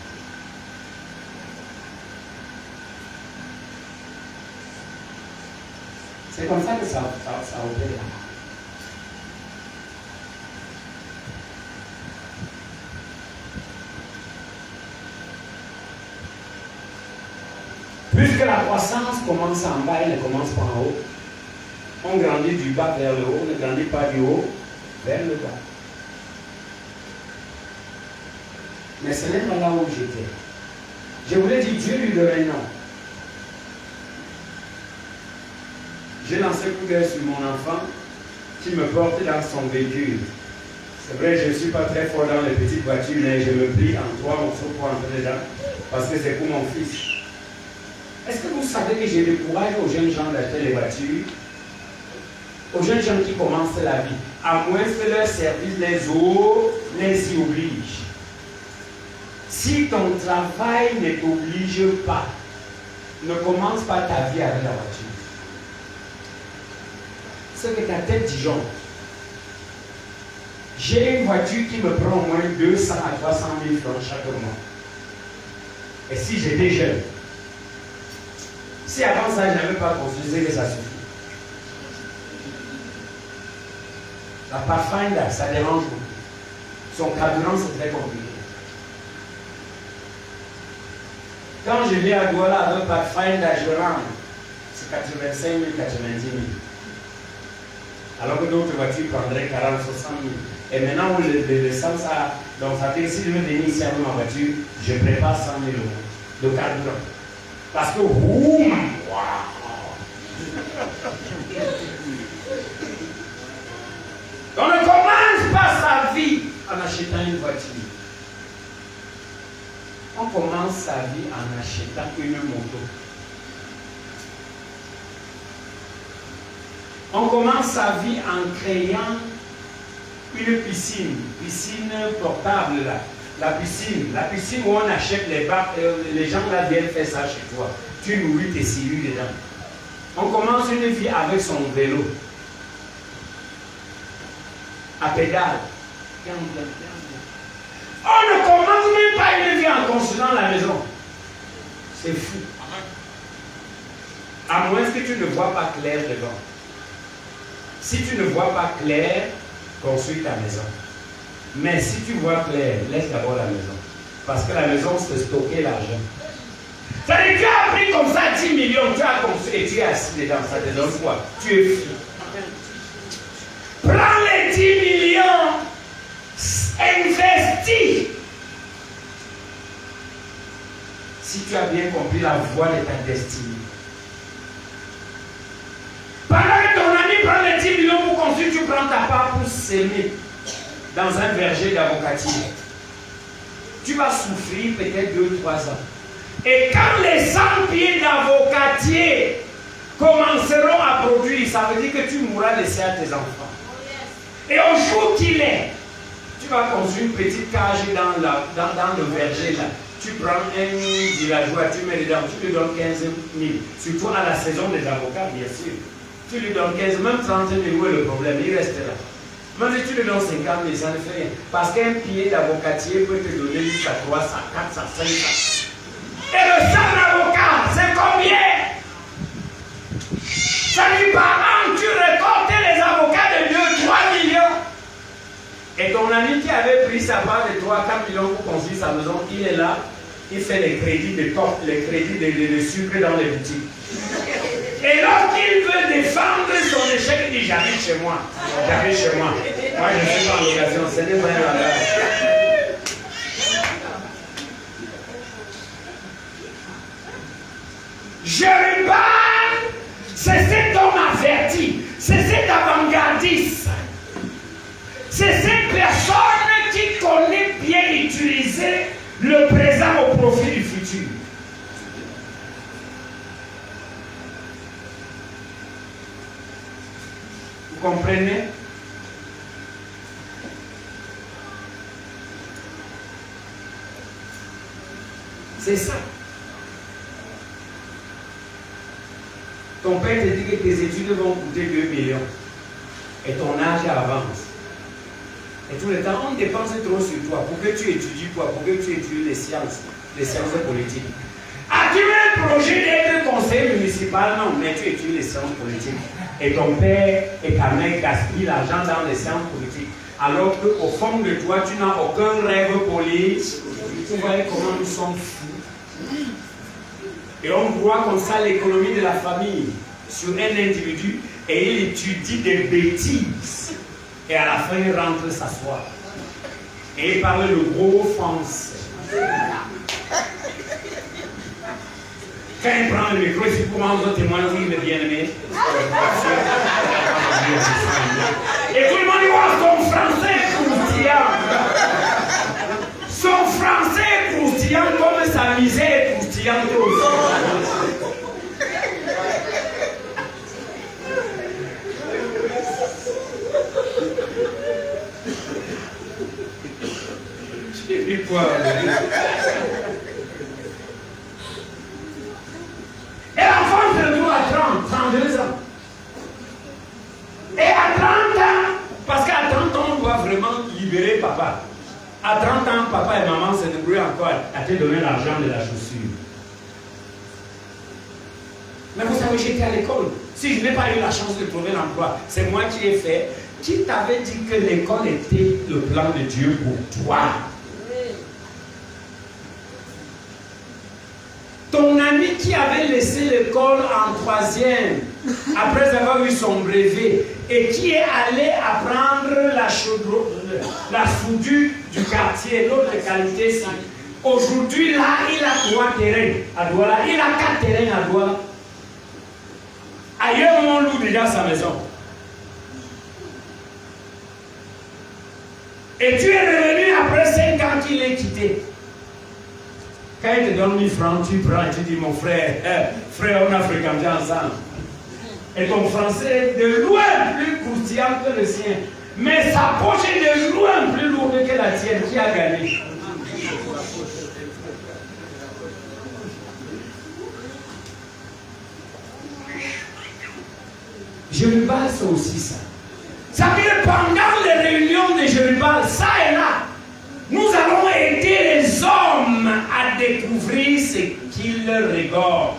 C'est comme ça que ça opère. Puisque la croissance commence en bas, elle ne commence pas en haut. On grandit du bas vers le haut, on ne grandit pas du haut vers le bas. Mais ce n'est pas là où j'étais. Je voulais dire, Dieu lui donne un nom. J'ai lancé coup d'œil sur mon enfant qui me porte dans son véhicule. C'est vrai, je ne suis pas très fort dans les petites voitures, mais je me plie en 3 morceaux pour entrer dedans, parce que c'est pour mon fils. Est-ce que vous savez que j'ai découragé aux jeunes gens d'acheter les voitures, aux jeunes gens qui commencent la vie, à moins que leur service les y oblige. Si ton travail ne t'oblige pas, ne commence pas ta vie avec la voiture. C'est que ta tête dijonne. J'ai une voiture qui me prend au moins 200 à 300 000 francs chaque mois. Et si j'étais jeune, si avant ça je n'avais pas construit, c'est que ça suffit. La Pathfinder, ça dérange beaucoup. Son carburant, c'est très compliqué. Quand je viens à Douala avec Pathfinder, je rentre. C'est 85 000, 90 000. Alors que d'autres voitures prendraient 40 000, 60 000. Et maintenant, l'essence a. Donc, ça veut dire que si je veux venir ici avec ma voiture, je prépare 100 000 € de carburant. Parce que, wow. On ne commence pas sa vie en achetant une voiture. On commence sa vie en achetant une moto. On commence sa vie en créant une piscine portable là. La piscine où on achète les bacs, les gens là viennent faire ça chez toi. Tu nourris tes cellules dedans. On commence une vie avec son vélo. À pédale. On ne commence même pas une vie en construisant la maison. C'est fou. À moins que tu ne vois pas clair devant. Si tu ne vois pas clair, construis ta maison. Mais si tu vois clair, laisse d'abord la maison. Parce que la maison, c'est stocker l'argent. Ça veut dire que tu as pris comme ça 10 millions, tu as construit et tu es assis dedans, ça te donne quoi? Tu es fou. Prends les 10 millions, investis. Si tu as bien compris la voie de ta destinée. Pendant que ton ami prend les 10 millions pour construire, tu prends ta part pour s'aimer dans un verger d'avocatier. Tu vas souffrir peut-être 2-3 ans. Et quand les 100 pieds d'avocatier commenceront à produire, ça veut dire que tu mourras laissé à tes enfants. Et au jour qu'il est, tu vas construire une petite cage dans le verger là. Tu prends un villageois, tu mets dedans, tu lui donnes 15 000. Surtout à la saison des avocats, bien sûr. Tu lui donnes 15 000, même 30 000, où est le problème? Il reste là. Même si tu lui donnes 50 000, ça ne fait rien. Parce qu'un pied d'avocatier peut te donner jusqu'à 300, 400, 500. Et le sang d'avocat, c'est combien? Ça dit par an, tu récoltes les avocats de 2-3 millions. Et ton ami qui avait pris sa part de 3-4 millions pour construire sa maison, il est là, il fait les crédits de top, les crédits de sucre dans les boutiques. Et lorsqu'il veut défendre son échec, il dit j'habite chez moi. J'habite chez moi. Moi je suis pas en location, ce n'est pas un hasard. Jérubbal, c'est cet homme averti, c'est cet avant-gardiste, c'est cette personne qui connaît bien utiliser le présent au profit du futur. Vous comprenez? C'est ça. Ton père te dit que tes études vont coûter 2 millions. Et ton âge avance. Et tout le temps, on dépense trop sur toi. Pour que tu étudies quoi? Pour que tu étudies les sciences politiques. As-tu un projet d'être conseiller municipal? Non, mais tu étudies les sciences politiques. Et ton père et ta mère gaspillent l'argent dans les sciences politiques. Alors qu'au fond de toi, tu n'as aucun rêve politique. Vous voyez comment nous sommes fous. Et on voit comme ça l'économie de la famille sur un individu et il étudie des bêtises. Et à la fin, il rentre s'asseoir. Et il parle le gros français. Quand il prend le micro, il commence à témoigner, oui, mais bien aimé. Et tout le monde voit son français croustillant. Son français croustillant comme sa misère croustillante aussi. J'ai vu quoi? Et l'enfant se retrouve à 30, 32 ans. Et à 30 ans, parce qu'à 30 ans, on doit vraiment libérer papa. À 30 ans, papa et maman se débrouillent encore à te donner l'argent de la chaussure. Mais vous savez, j'étais à l'école. Si je n'ai pas eu la chance de trouver l'emploi, c'est moi qui ai fait qui t'avait dit que l'école était le plan de Dieu pour toi? Ton ami qui avait laissé l'école en 3e, après avoir eu son brevet, et qui est allé apprendre la soudure du quartier, l'autre qualité, aujourd'hui là, il a 3 terrains à Douala, il a 4 terrains à Douala. Ailleurs, on loue déjà sa maison. Et tu es revenu après 5 ans qu'il est quitté. Quand il te donne 1000 francs, tu prends et tu dis, mon frère, frère, on a fréquenté ensemble. Et ton français est de loin plus croustillant que le sien. Mais sa poche est de loin plus lourde que la tienne. Qui a gagné? Jérubal, c'est aussi ça. Ça veut dire pendant les réunions de Jérubal, ça et là, nous allons aider les hommes à découvrir ce qu'ils regorgent.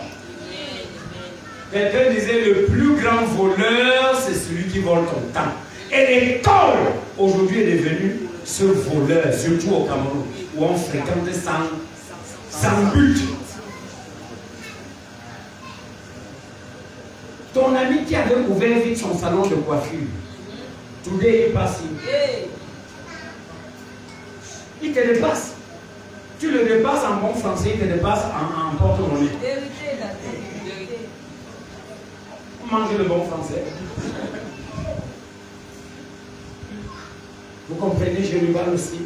Quelqu'un disait, le plus grand voleur, c'est celui qui vole ton temps. Et l'école, aujourd'hui, est devenue ce voleur, surtout au Cameroun, où on fréquente sans but. Ton ami qui avait ouvert vite son salon de coiffure, today il passe. Il te dépasse. Tu le dépasses en bon français, il te dépasse en porte-monnaie. Mangez le bon français. Vous comprenez, Jérubal aussi?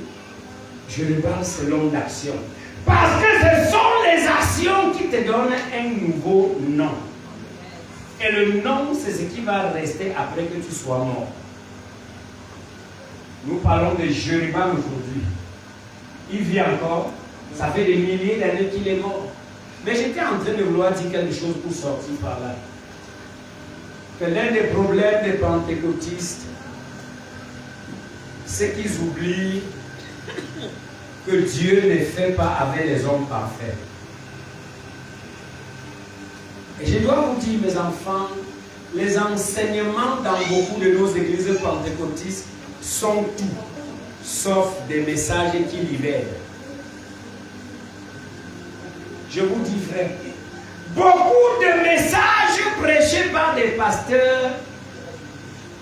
Jérubal, c'est l'homme d'action. Parce que ce sont les actions qui te donnent un nouveau nom. Et le nom, c'est ce qui va rester après que tu sois mort. Nous parlons de Jérubal aujourd'hui. Il vit encore. Ça fait des milliers d'années qu'il est mort. Mais j'étais en train de vouloir dire quelque chose pour sortir par là. Que l'un des problèmes des pentecôtistes, c'est qu'ils oublient que Dieu ne fait pas avec les hommes parfaits. Et je dois vous dire, mes enfants, les enseignements dans beaucoup de nos églises pentecôtistes sont tout, sauf des messages qui libèrent. Je vous dis, frère, beaucoup de messages prêchés par des pasteurs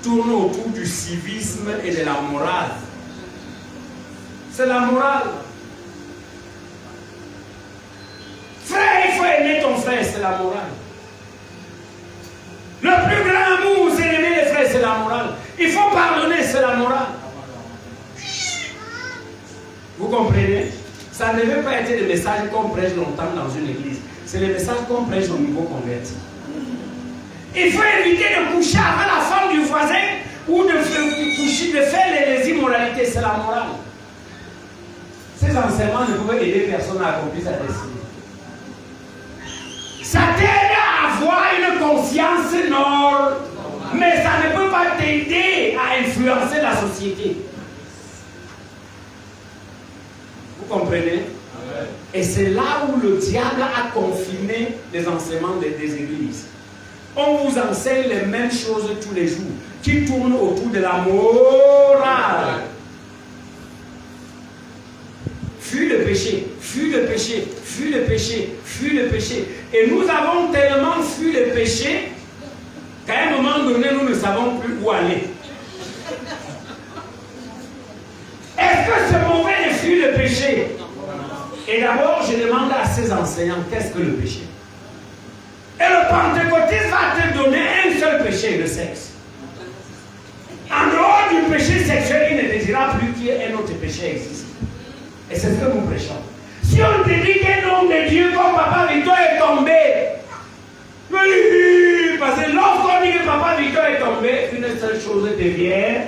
tournent autour du civisme et de la morale. C'est la morale. Frère, il faut aimer ton frère, c'est la morale. Le plus grand amour, c'est aimer les frères, c'est la morale. Il faut pardonner, c'est la morale. Vous comprenez? Ça ne veut pas être des messages qu'on prêche longtemps dans une église. C'est les messages qu'on prêche au niveau converti. Il faut éviter de coucher avec la femme du voisin ou de faire les immoralités. C'est la morale. Ces enseignements ne peuvent aider personne à accomplir sa destinée. Ça t'aide à avoir une conscience noble, mais ça ne peut pas t'aider à influencer la société. Vous comprenez? Et c'est là où le diable a confiné les enseignements des églises. On vous enseigne les mêmes choses tous les jours, qui tournent autour de la morale. Fuis le péché, fuis le péché, fuis le péché, fuis le péché. Et nous avons tellement fui le péché qu'à un moment donné, nous ne savons plus où aller. Est-ce que c'est mauvais de fuir le péché? Et d'abord, je demande à ces enseignants, qu'est-ce que le péché? Et le pentecôtiste va te donner un seul péché, le sexe. En dehors du péché sexuel, il ne désirera plus qu'il y ait un autre péché existe. Et c'est ce que nous prêchons. Si on te dit qu'un homme de Dieu comme Papa Victor est tombé, oui, parce que lorsqu'on dit que Papa Victor est tombé, une seule chose devient,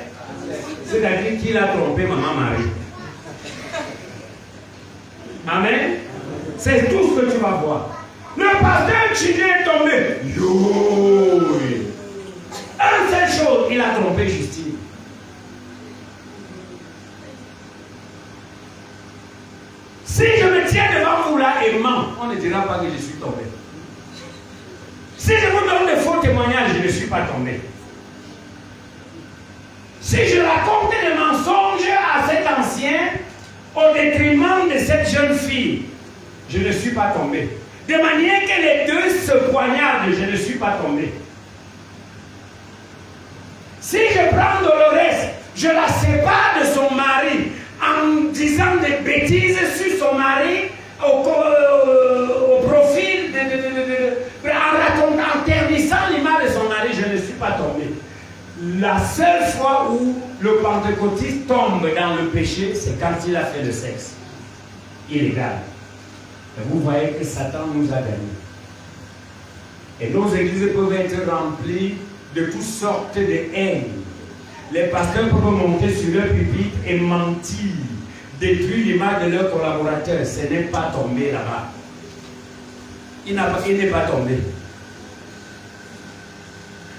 c'est-à-dire qu'il a trompé Maman Marie. Amen. C'est tout ce que tu vas voir. Le pasteur Chidé est tombé. Yo! Une seule chose, il a trompé Justine. Si je me tiens devant vous là et mens, on ne dira pas que je suis tombé. Si je vous donne de faux témoignages, je ne suis pas tombé. Si je raconte des mensonges à cet ancien, au détriment de cette jeune fille, je ne suis pas tombé. De manière que les deux se poignardent, je ne suis pas tombé. Si je prends Dolores, je la sépare de son mari en disant des bêtises sur son mari au profil en ternissant l'image de son mari, je ne suis pas tombé. La seule fois où le pentecôtiste tombe dans le péché, c'est quand il a fait le sexe illégal. Et vous voyez que Satan nous a gagnés. Et nos églises peuvent être remplies de toutes sortes de haine. Les pasteurs peuvent monter sur leur pupitre et mentir, détruire l'image de leurs collaborateurs. Ce n'est pas tombé là-bas. Il n'est pas tombé.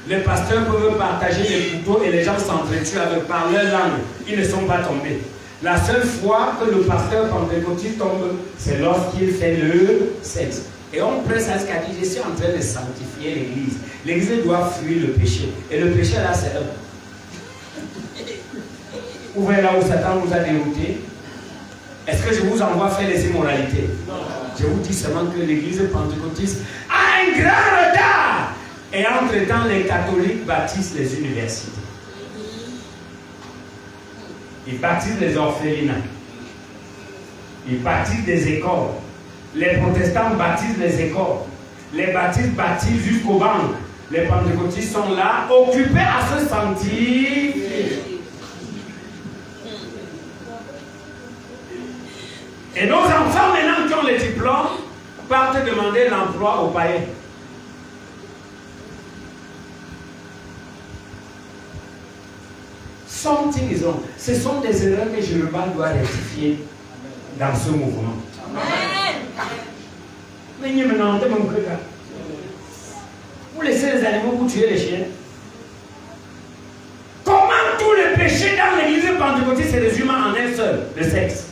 Les pasteurs peuvent partager les couteaux et les gens s'entretuent avec par leur langue. Ils ne sont pas tombés. La seule fois que le pasteur pentecôtiste tombe, c'est lorsqu'il fait le sexe. Et on presse à ce qu'a dit, je suis en train de sanctifier l'église. L'église doit fuir le péché. Et le péché là, c'est eux. Vous voyez là où Satan nous a déroutés. Est-ce que je vous envoie faire les immoralités? Non. Je vous dis seulement que l'église pentecôtiste a un grand retard. Et entre-temps, les catholiques bâtissent les universités. Ils bâtissent les orphelinats. Ils bâtissent des écoles. Les protestants bâtissent les écoles. Les baptistes bâtissent jusqu'aux banques. Les pentecôtistes sont là, occupés à se sentir. Et nos enfants, maintenant qui ont les diplômes, partent demander l'emploi aux païens. Ce sont des erreurs que Jérusalem doit rectifier dans ce mouvement. Amen. Vous laissez les animaux pour tuer les chiens. Comment tous les péchés dans l'église pentecôtiste se résument en un seul, le sexe?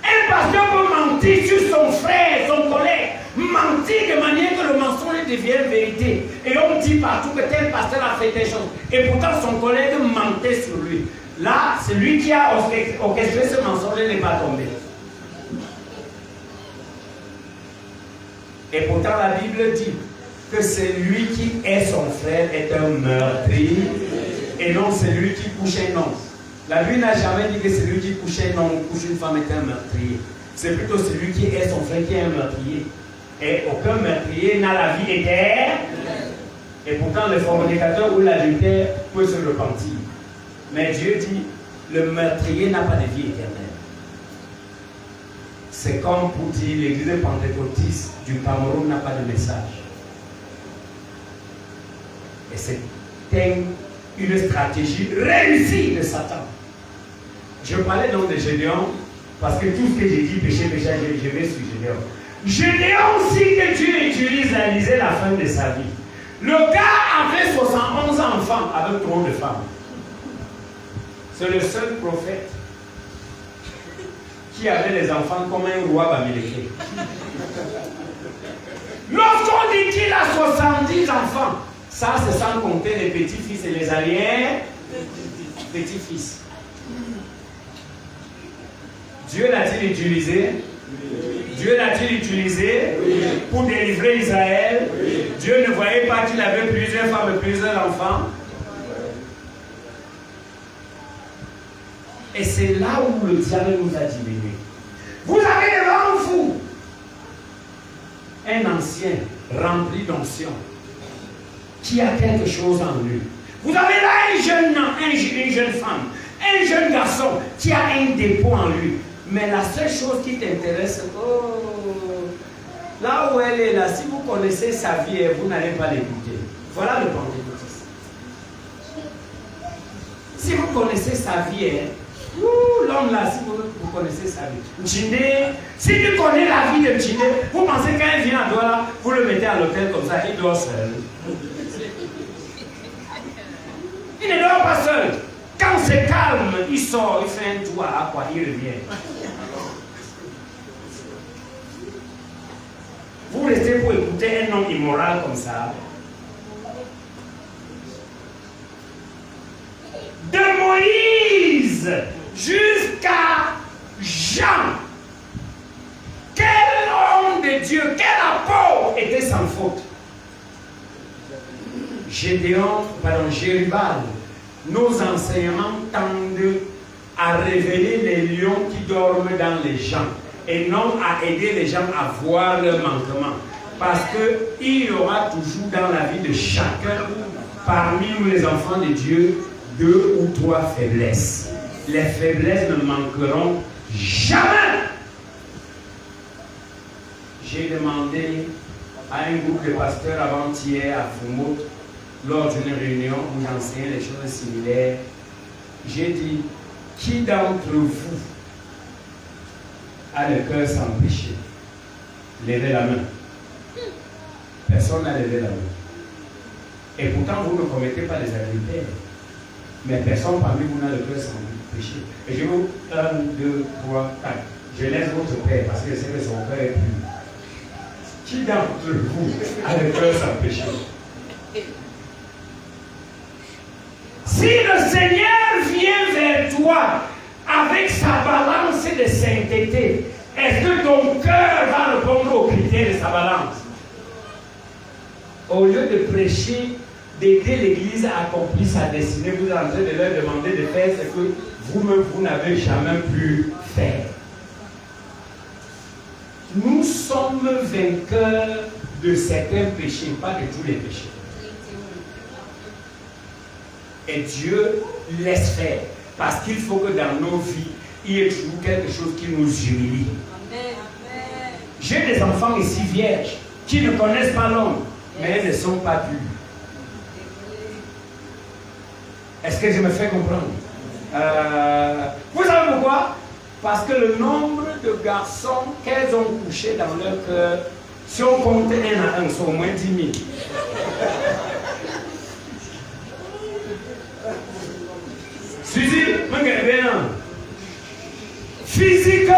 Un pasteur peut mentir sur son frère, son collègue, mentir de manière que le mensonge devienne vérité. Et on dit partout que tel pasteur a fait des choses. Et pourtant son collègue mentait sur lui. Là, celui qui a orchestré ce mensonge n'est pas tombé. Et pourtant la Bible dit que celui qui est son frère est un meurtrier et non celui qui couche un homme. La Bible n'a jamais dit que celui qui couche un homme ou couche une femme est un meurtrier. C'est plutôt celui qui est son frère qui est un meurtrier. Et aucun meurtrier n'a la vie éternelle. Et pourtant le fornicateur ou l'adultère peut se repentir. Mais Dieu dit, le meurtrier n'a pas de vie éternelle. C'est comme pour dire l'église pentecôtiste du Cameroun n'a pas de message. Et c'est une stratégie réussie de Satan. Je parlais donc de Gédéon, parce que tout ce que j'ai dit, péché, je vais sur Gédéon. Gédéon aussi que Dieu utilise à Élisée la fin de sa vie. Le gars avait 71 enfants avec trop de femmes. C'est le seul prophète qui avait les enfants comme un roi bamileke. Lorsqu'on dit qu'il a 70 enfants, ça c'est sans compter les petits-fils et les alliés petits-fils. Dieu l'a-t-il utilisé? Dieu l'a-t-il utilisé pour délivrer Israël? Dieu ne voyait pas qu'il avait plusieurs femmes et plusieurs enfants. Et c'est là où le diable nous a diminué. Vous avez devant vous un ancien rempli d'onction qui a quelque chose en lui. Vous avez là un jeune homme, une jeune femme, un jeune garçon qui a un dépôt en lui. Mais la seule chose qui t'intéresse, là où elle est là, si vous connaissez sa vie, vous n'allez pas l'écouter. Voilà le pentecôtiste. Si vous connaissez sa vie, l'homme là, si vous connaissez sa vie. Tchindé, si tu connais la vie de Tchindé, vous pensez quand il vient à Douala, vous le mettez à l'hôtel comme ça, il dort seul. Il ne dort pas seul. Quand c'est calme, il sort, il fait un tour à quoi, il revient. Vous restez pour écouter un homme immoral comme ça. l'Église jusqu'à Jean. Quel homme de Dieu, quel apôtre était sans faute? Jérubal, nos enseignements tendent à révéler les lions qui dorment dans les gens et non à aider les gens à voir leurs manquements. Parce qu'il y aura toujours dans la vie de chacun, parmi nous les enfants de Dieu, 2 ou 3 faiblesses. Les faiblesses ne manqueront jamais. J'ai demandé à un groupe de pasteurs avant-hier à Fumut, lors d'une réunion où j'enseignais les choses similaires, j'ai dit, qui d'entre vous a le cœur sans péché? Levez la main. Personne n'a levé la main. Et pourtant, vous ne commettez pas les adultères. Mais personne parmi vous n'a le cœur sans péché. Et je vous 1, 2, 3, 4. Je laisse votre père parce que je sais que son cœur est pur. Qui d'entre vous a le cœur sans péché? Si le Seigneur vient vers toi avec sa balance de sainteté, est-ce que ton cœur va répondre aux critères de sa balance? Au lieu de prêcher, d'aider l'Église à accomplir sa destinée, vous êtes en train de leur demander de faire ce que vous-même, vous n'avez jamais pu faire. Nous sommes vainqueurs de certains péchés, pas de tous les péchés. Et Dieu laisse faire. Parce qu'il faut que dans nos vies, il y ait toujours quelque chose qui nous humilie. J'ai des enfants ici vierges qui ne connaissent pas l'homme, mais elles ne sont pas pures. Est-ce que je me fais comprendre? Vous savez pourquoi? Parce que le nombre de garçons qu'elles ont couchés dans leur cœur, si on compte 1 à 1, c'est au moins 10 000. Suzy, physiquement,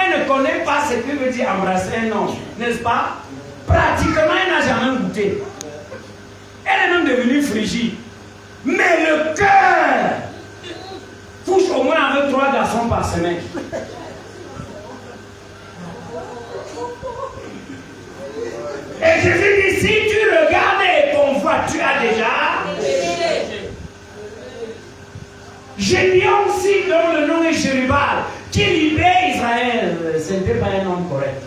elle ne connaît pas ce que veut dire embrasser un homme, n'est-ce pas? Pratiquement, elle n'a jamais goûté. Elle est même devenue frigide. Mais le cœur couche au moins avec 3 garçons par semaine. Et Jésus dit, si tu regardes et ton voix, tu as déjà. Gédéon aussi, dont le nom est Jérubal, qui libère Israël. Ce n'était pas un homme correct.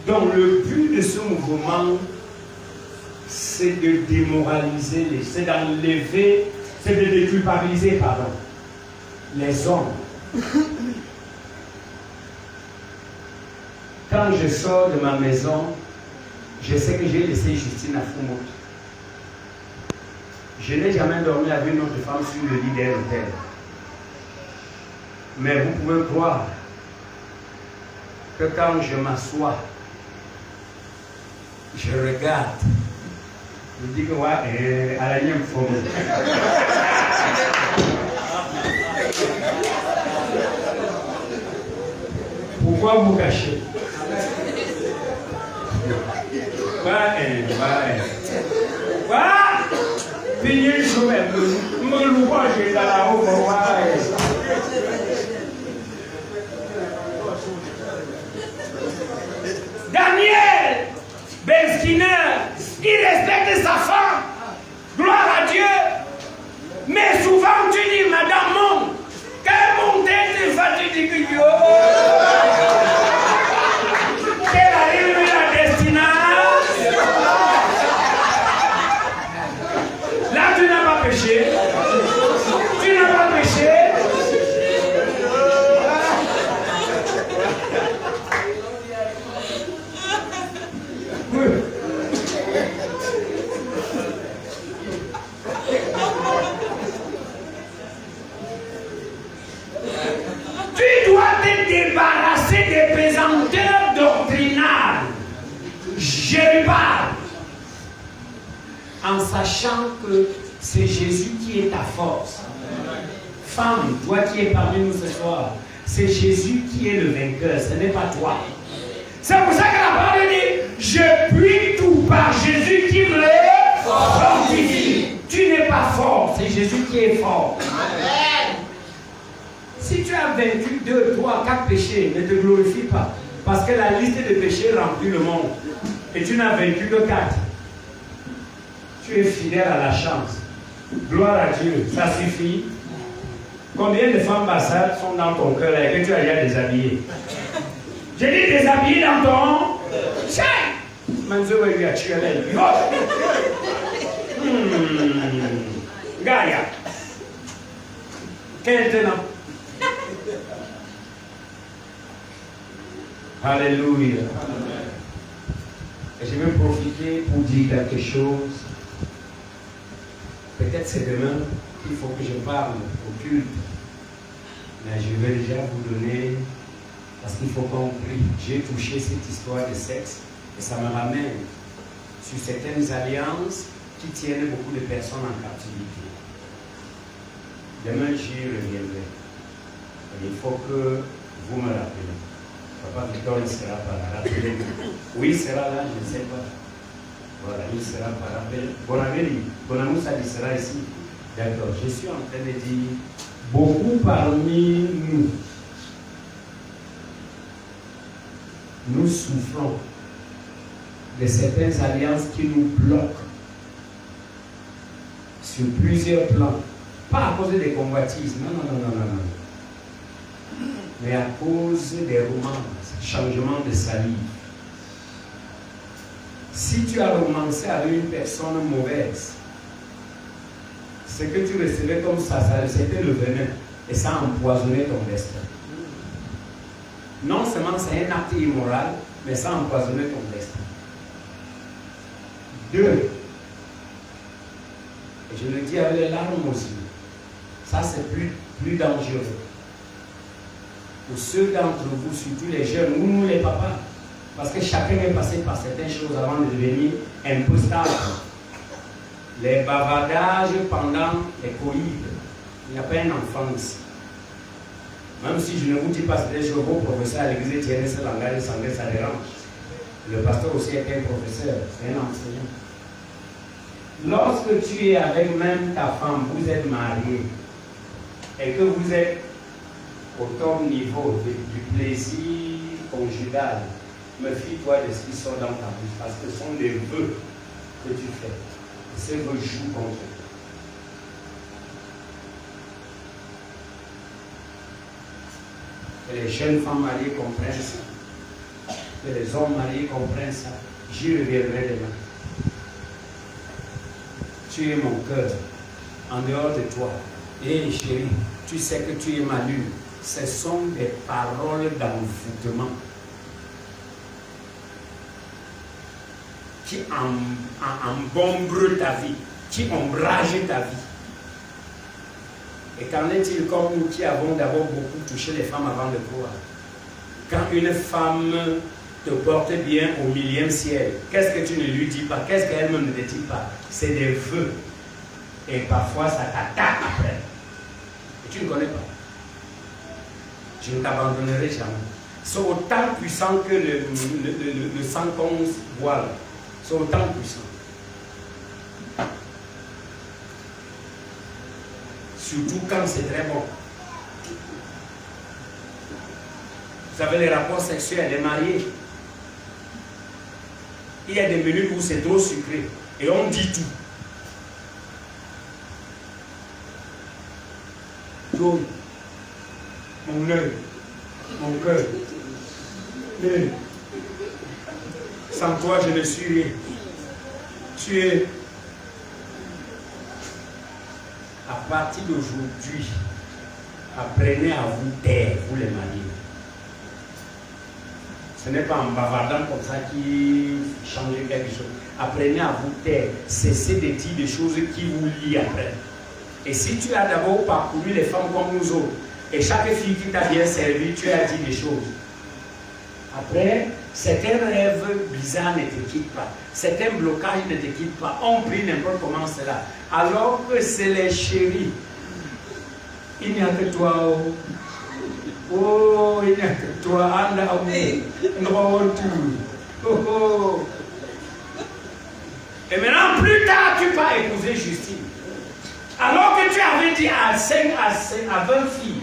Donc le but de ce mouvement, c'est de démoraliser, c'est d'enlever, c'est de déculpabiliser, pardon, les hommes. Quand je sors de ma maison, je sais que j'ai laissé Justine à Fumut. Je n'ai jamais dormi avec une autre femme sur le lit d'un hôtel. Mais vous pouvez croire que quand je m'assois, je regarde, je dis que ouais, à la ligne faut. Pourquoi vous cachez? Daniel Ben Skinner, il respecte sa femme. Gloire à Dieu. Mais souvent tu dis, madame, mon, quel monde est fatigué que Dieu. Quelle arrive la destination. Là, tu n'as pas péché. Tu n'as pas péché. Tu dois te débarrasser des pesanteurs doctrinales. Jérubal. En sachant que c'est Jésus qui est ta force. Femme, toi qui es parmi nous ce soir, c'est Jésus qui est le vainqueur, ce n'est pas toi. C'est pour ça que la parole dit, je puis tout par Jésus qui me fortifie. Tu n'es pas pas fort, c'est Jésus qui est fort. Amen. Si tu as vaincu 2, 3, 4 péchés, ne te glorifie pas. Parce que la liste de péchés remplit le monde. Et tu n'as vaincu que 4. Tu es fidèle à la chance. Gloire à Dieu, ça suffit. Combien de femmes bassades sont dans ton cœur et que tu as déjà déshabillé? J'ai dit déshabillé dans ton chai. Manzo va lui attirer l'œil. Gaïa. Quel tenant? Alléluia. Et je vais profiter pour dire quelque chose. Peut-être c'est demain qu'il faut que je parle au culte. Mais je vais déjà vous donner, parce qu'il faut qu'on prie. J'ai touché cette histoire de sexe et ça me ramène sur certaines alliances qui tiennent beaucoup de personnes en captivité. Demain, j'y reviendrai. Et il faut que vous me rappelez. Papa Victor, il sera pas là. Rappelez-vous. Oui, il sera là, je ne sais pas. Voilà, il sera pas là. Bonamoussa, il sera ici. D'accord, je suis en train de dire, beaucoup parmi nous souffrons de certaines alliances qui nous bloquent sur plusieurs plans. Pas à cause des convoitises, non. Mais à cause des romances, changement de salive. Si tu as romancé avec une personne mauvaise, ce que tu recevais comme ça, c'était le venin. Et ça a empoisonné ton destin. Non seulement c'est un acte immoral, mais ça a empoisonné ton destin. 2. Et je le dis avec les larmes aussi. Ça c'est plus dangereux. Pour ceux d'entre vous, surtout les jeunes, ou nous les papas, parce que chacun est passé par certaines choses avant de devenir un peu stable. Les bavardages pendant les coïdes. Il n'y a pas un enfant ici. Même si je ne vous dis pas que c'est vos professeurs à l'église tiennent ce langage sanguin, ça dérange. Le pasteur aussi est un professeur, c'est un enseignant. Lorsque tu es avec même ta femme, vous êtes mariés, et que vous êtes au top niveau du plaisir conjugal, méfie-toi de ce qui sort dans ta bouche, parce que ce sont des vœux que tu fais. Ces vœux jouent contre toi. Que les jeunes femmes mariées comprennent ça. Que les hommes mariés comprennent ça. J'y reviendrai demain. Tu es mon cœur. En dehors de toi. Et chérie, tu sais que tu es ma lune. Ce sont des paroles d'envoûtement qui embombrent ta vie, qui ombragent ta vie. Et qu'en est-il comme nous qui avons d'abord beaucoup touché les femmes avant de croire? Quand une femme te porte bien au millième ciel, qu'est-ce que tu ne lui dis pas? Qu'est-ce qu'elle-même ne te dit pas? C'est des vœux. Et parfois ça t'attaque après. Et tu ne connais pas. Je ne t'abandonnerai jamais. C'est autant puissant que le sang qu'on voile. C'est autant puissant. Surtout quand c'est très bon. Vous savez, les rapports sexuels des mariés. Il y a des minutes où c'est trop sucré. Et on dit tout. Tout. Mon œil, mon cœur. Sans toi, je ne suis rien. Tu es. À partir d'aujourd'hui, apprenez à vous taire, vous les mariés. Ce n'est pas en bavardant comme ça qui change quelque chose. Apprenez à vous taire. Cessez de dire des choses qui vous lient après. Et si tu as d'abord parcouru les femmes comme nous autres, et chaque fille qui t'a bien servi, tu as dit des choses. Après, certains rêves bizarres ne te quittent pas. Certains blocages ne te quittent pas. On prie n'importe comment cela. Alors que c'est les chéris. Il n'y a que toi. Oh, il n'y a que toi. Anda, oh. Et maintenant, plus tard, tu vas épouser Justine. Alors que tu avais dit à 20 filles,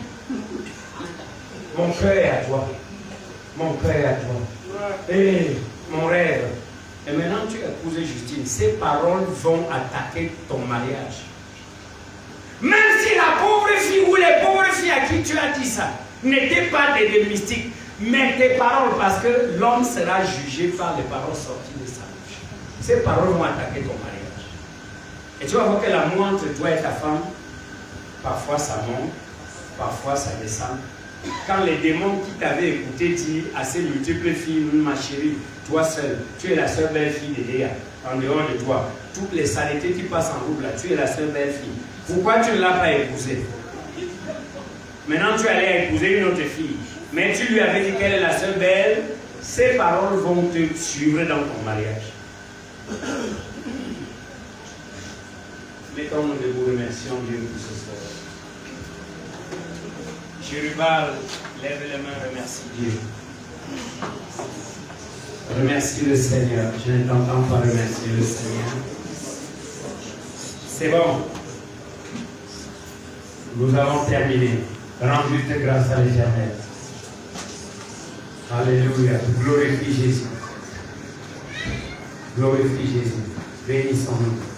mon cœur est à toi. Mon cœur est à toi. Et mon rêve. Et maintenant tu as épousé Justine. Ces paroles vont attaquer ton mariage. Même si la pauvre fille ou les pauvres filles à qui tu as dit ça n'étaient pas des mystiques, mais tes paroles, parce que l'homme sera jugé par les paroles sorties de sa bouche. Ces paroles vont attaquer ton mariage. Et tu vas voir que l'amour entre toi et ta femme, parfois ça monte, parfois ça descend. Quand les démons qui t'avaient écouté disent à ces multiples filles, ma chérie, toi seule, tu es la seule belle fille de Léa, en dehors de toi. Toutes les saletés qui passent en route là, tu es la seule belle fille. Pourquoi tu ne l'as pas épousée? Maintenant tu allais épouser une autre fille, mais tu lui avais dit qu'elle est la seule belle. Ces paroles vont te suivre dans ton mariage. Mettons-nous debout, remercions Dieu pour ce soir. Chérubal, lève les mains, remercie Dieu. Remercie le Seigneur. Je ne t'entends pas remercier le Seigneur. C'est bon. Nous avons terminé. Rends juste grâce à l'Éternel. Alléluia. Glorifie Jésus. Glorifie Jésus. Bénissons-nous.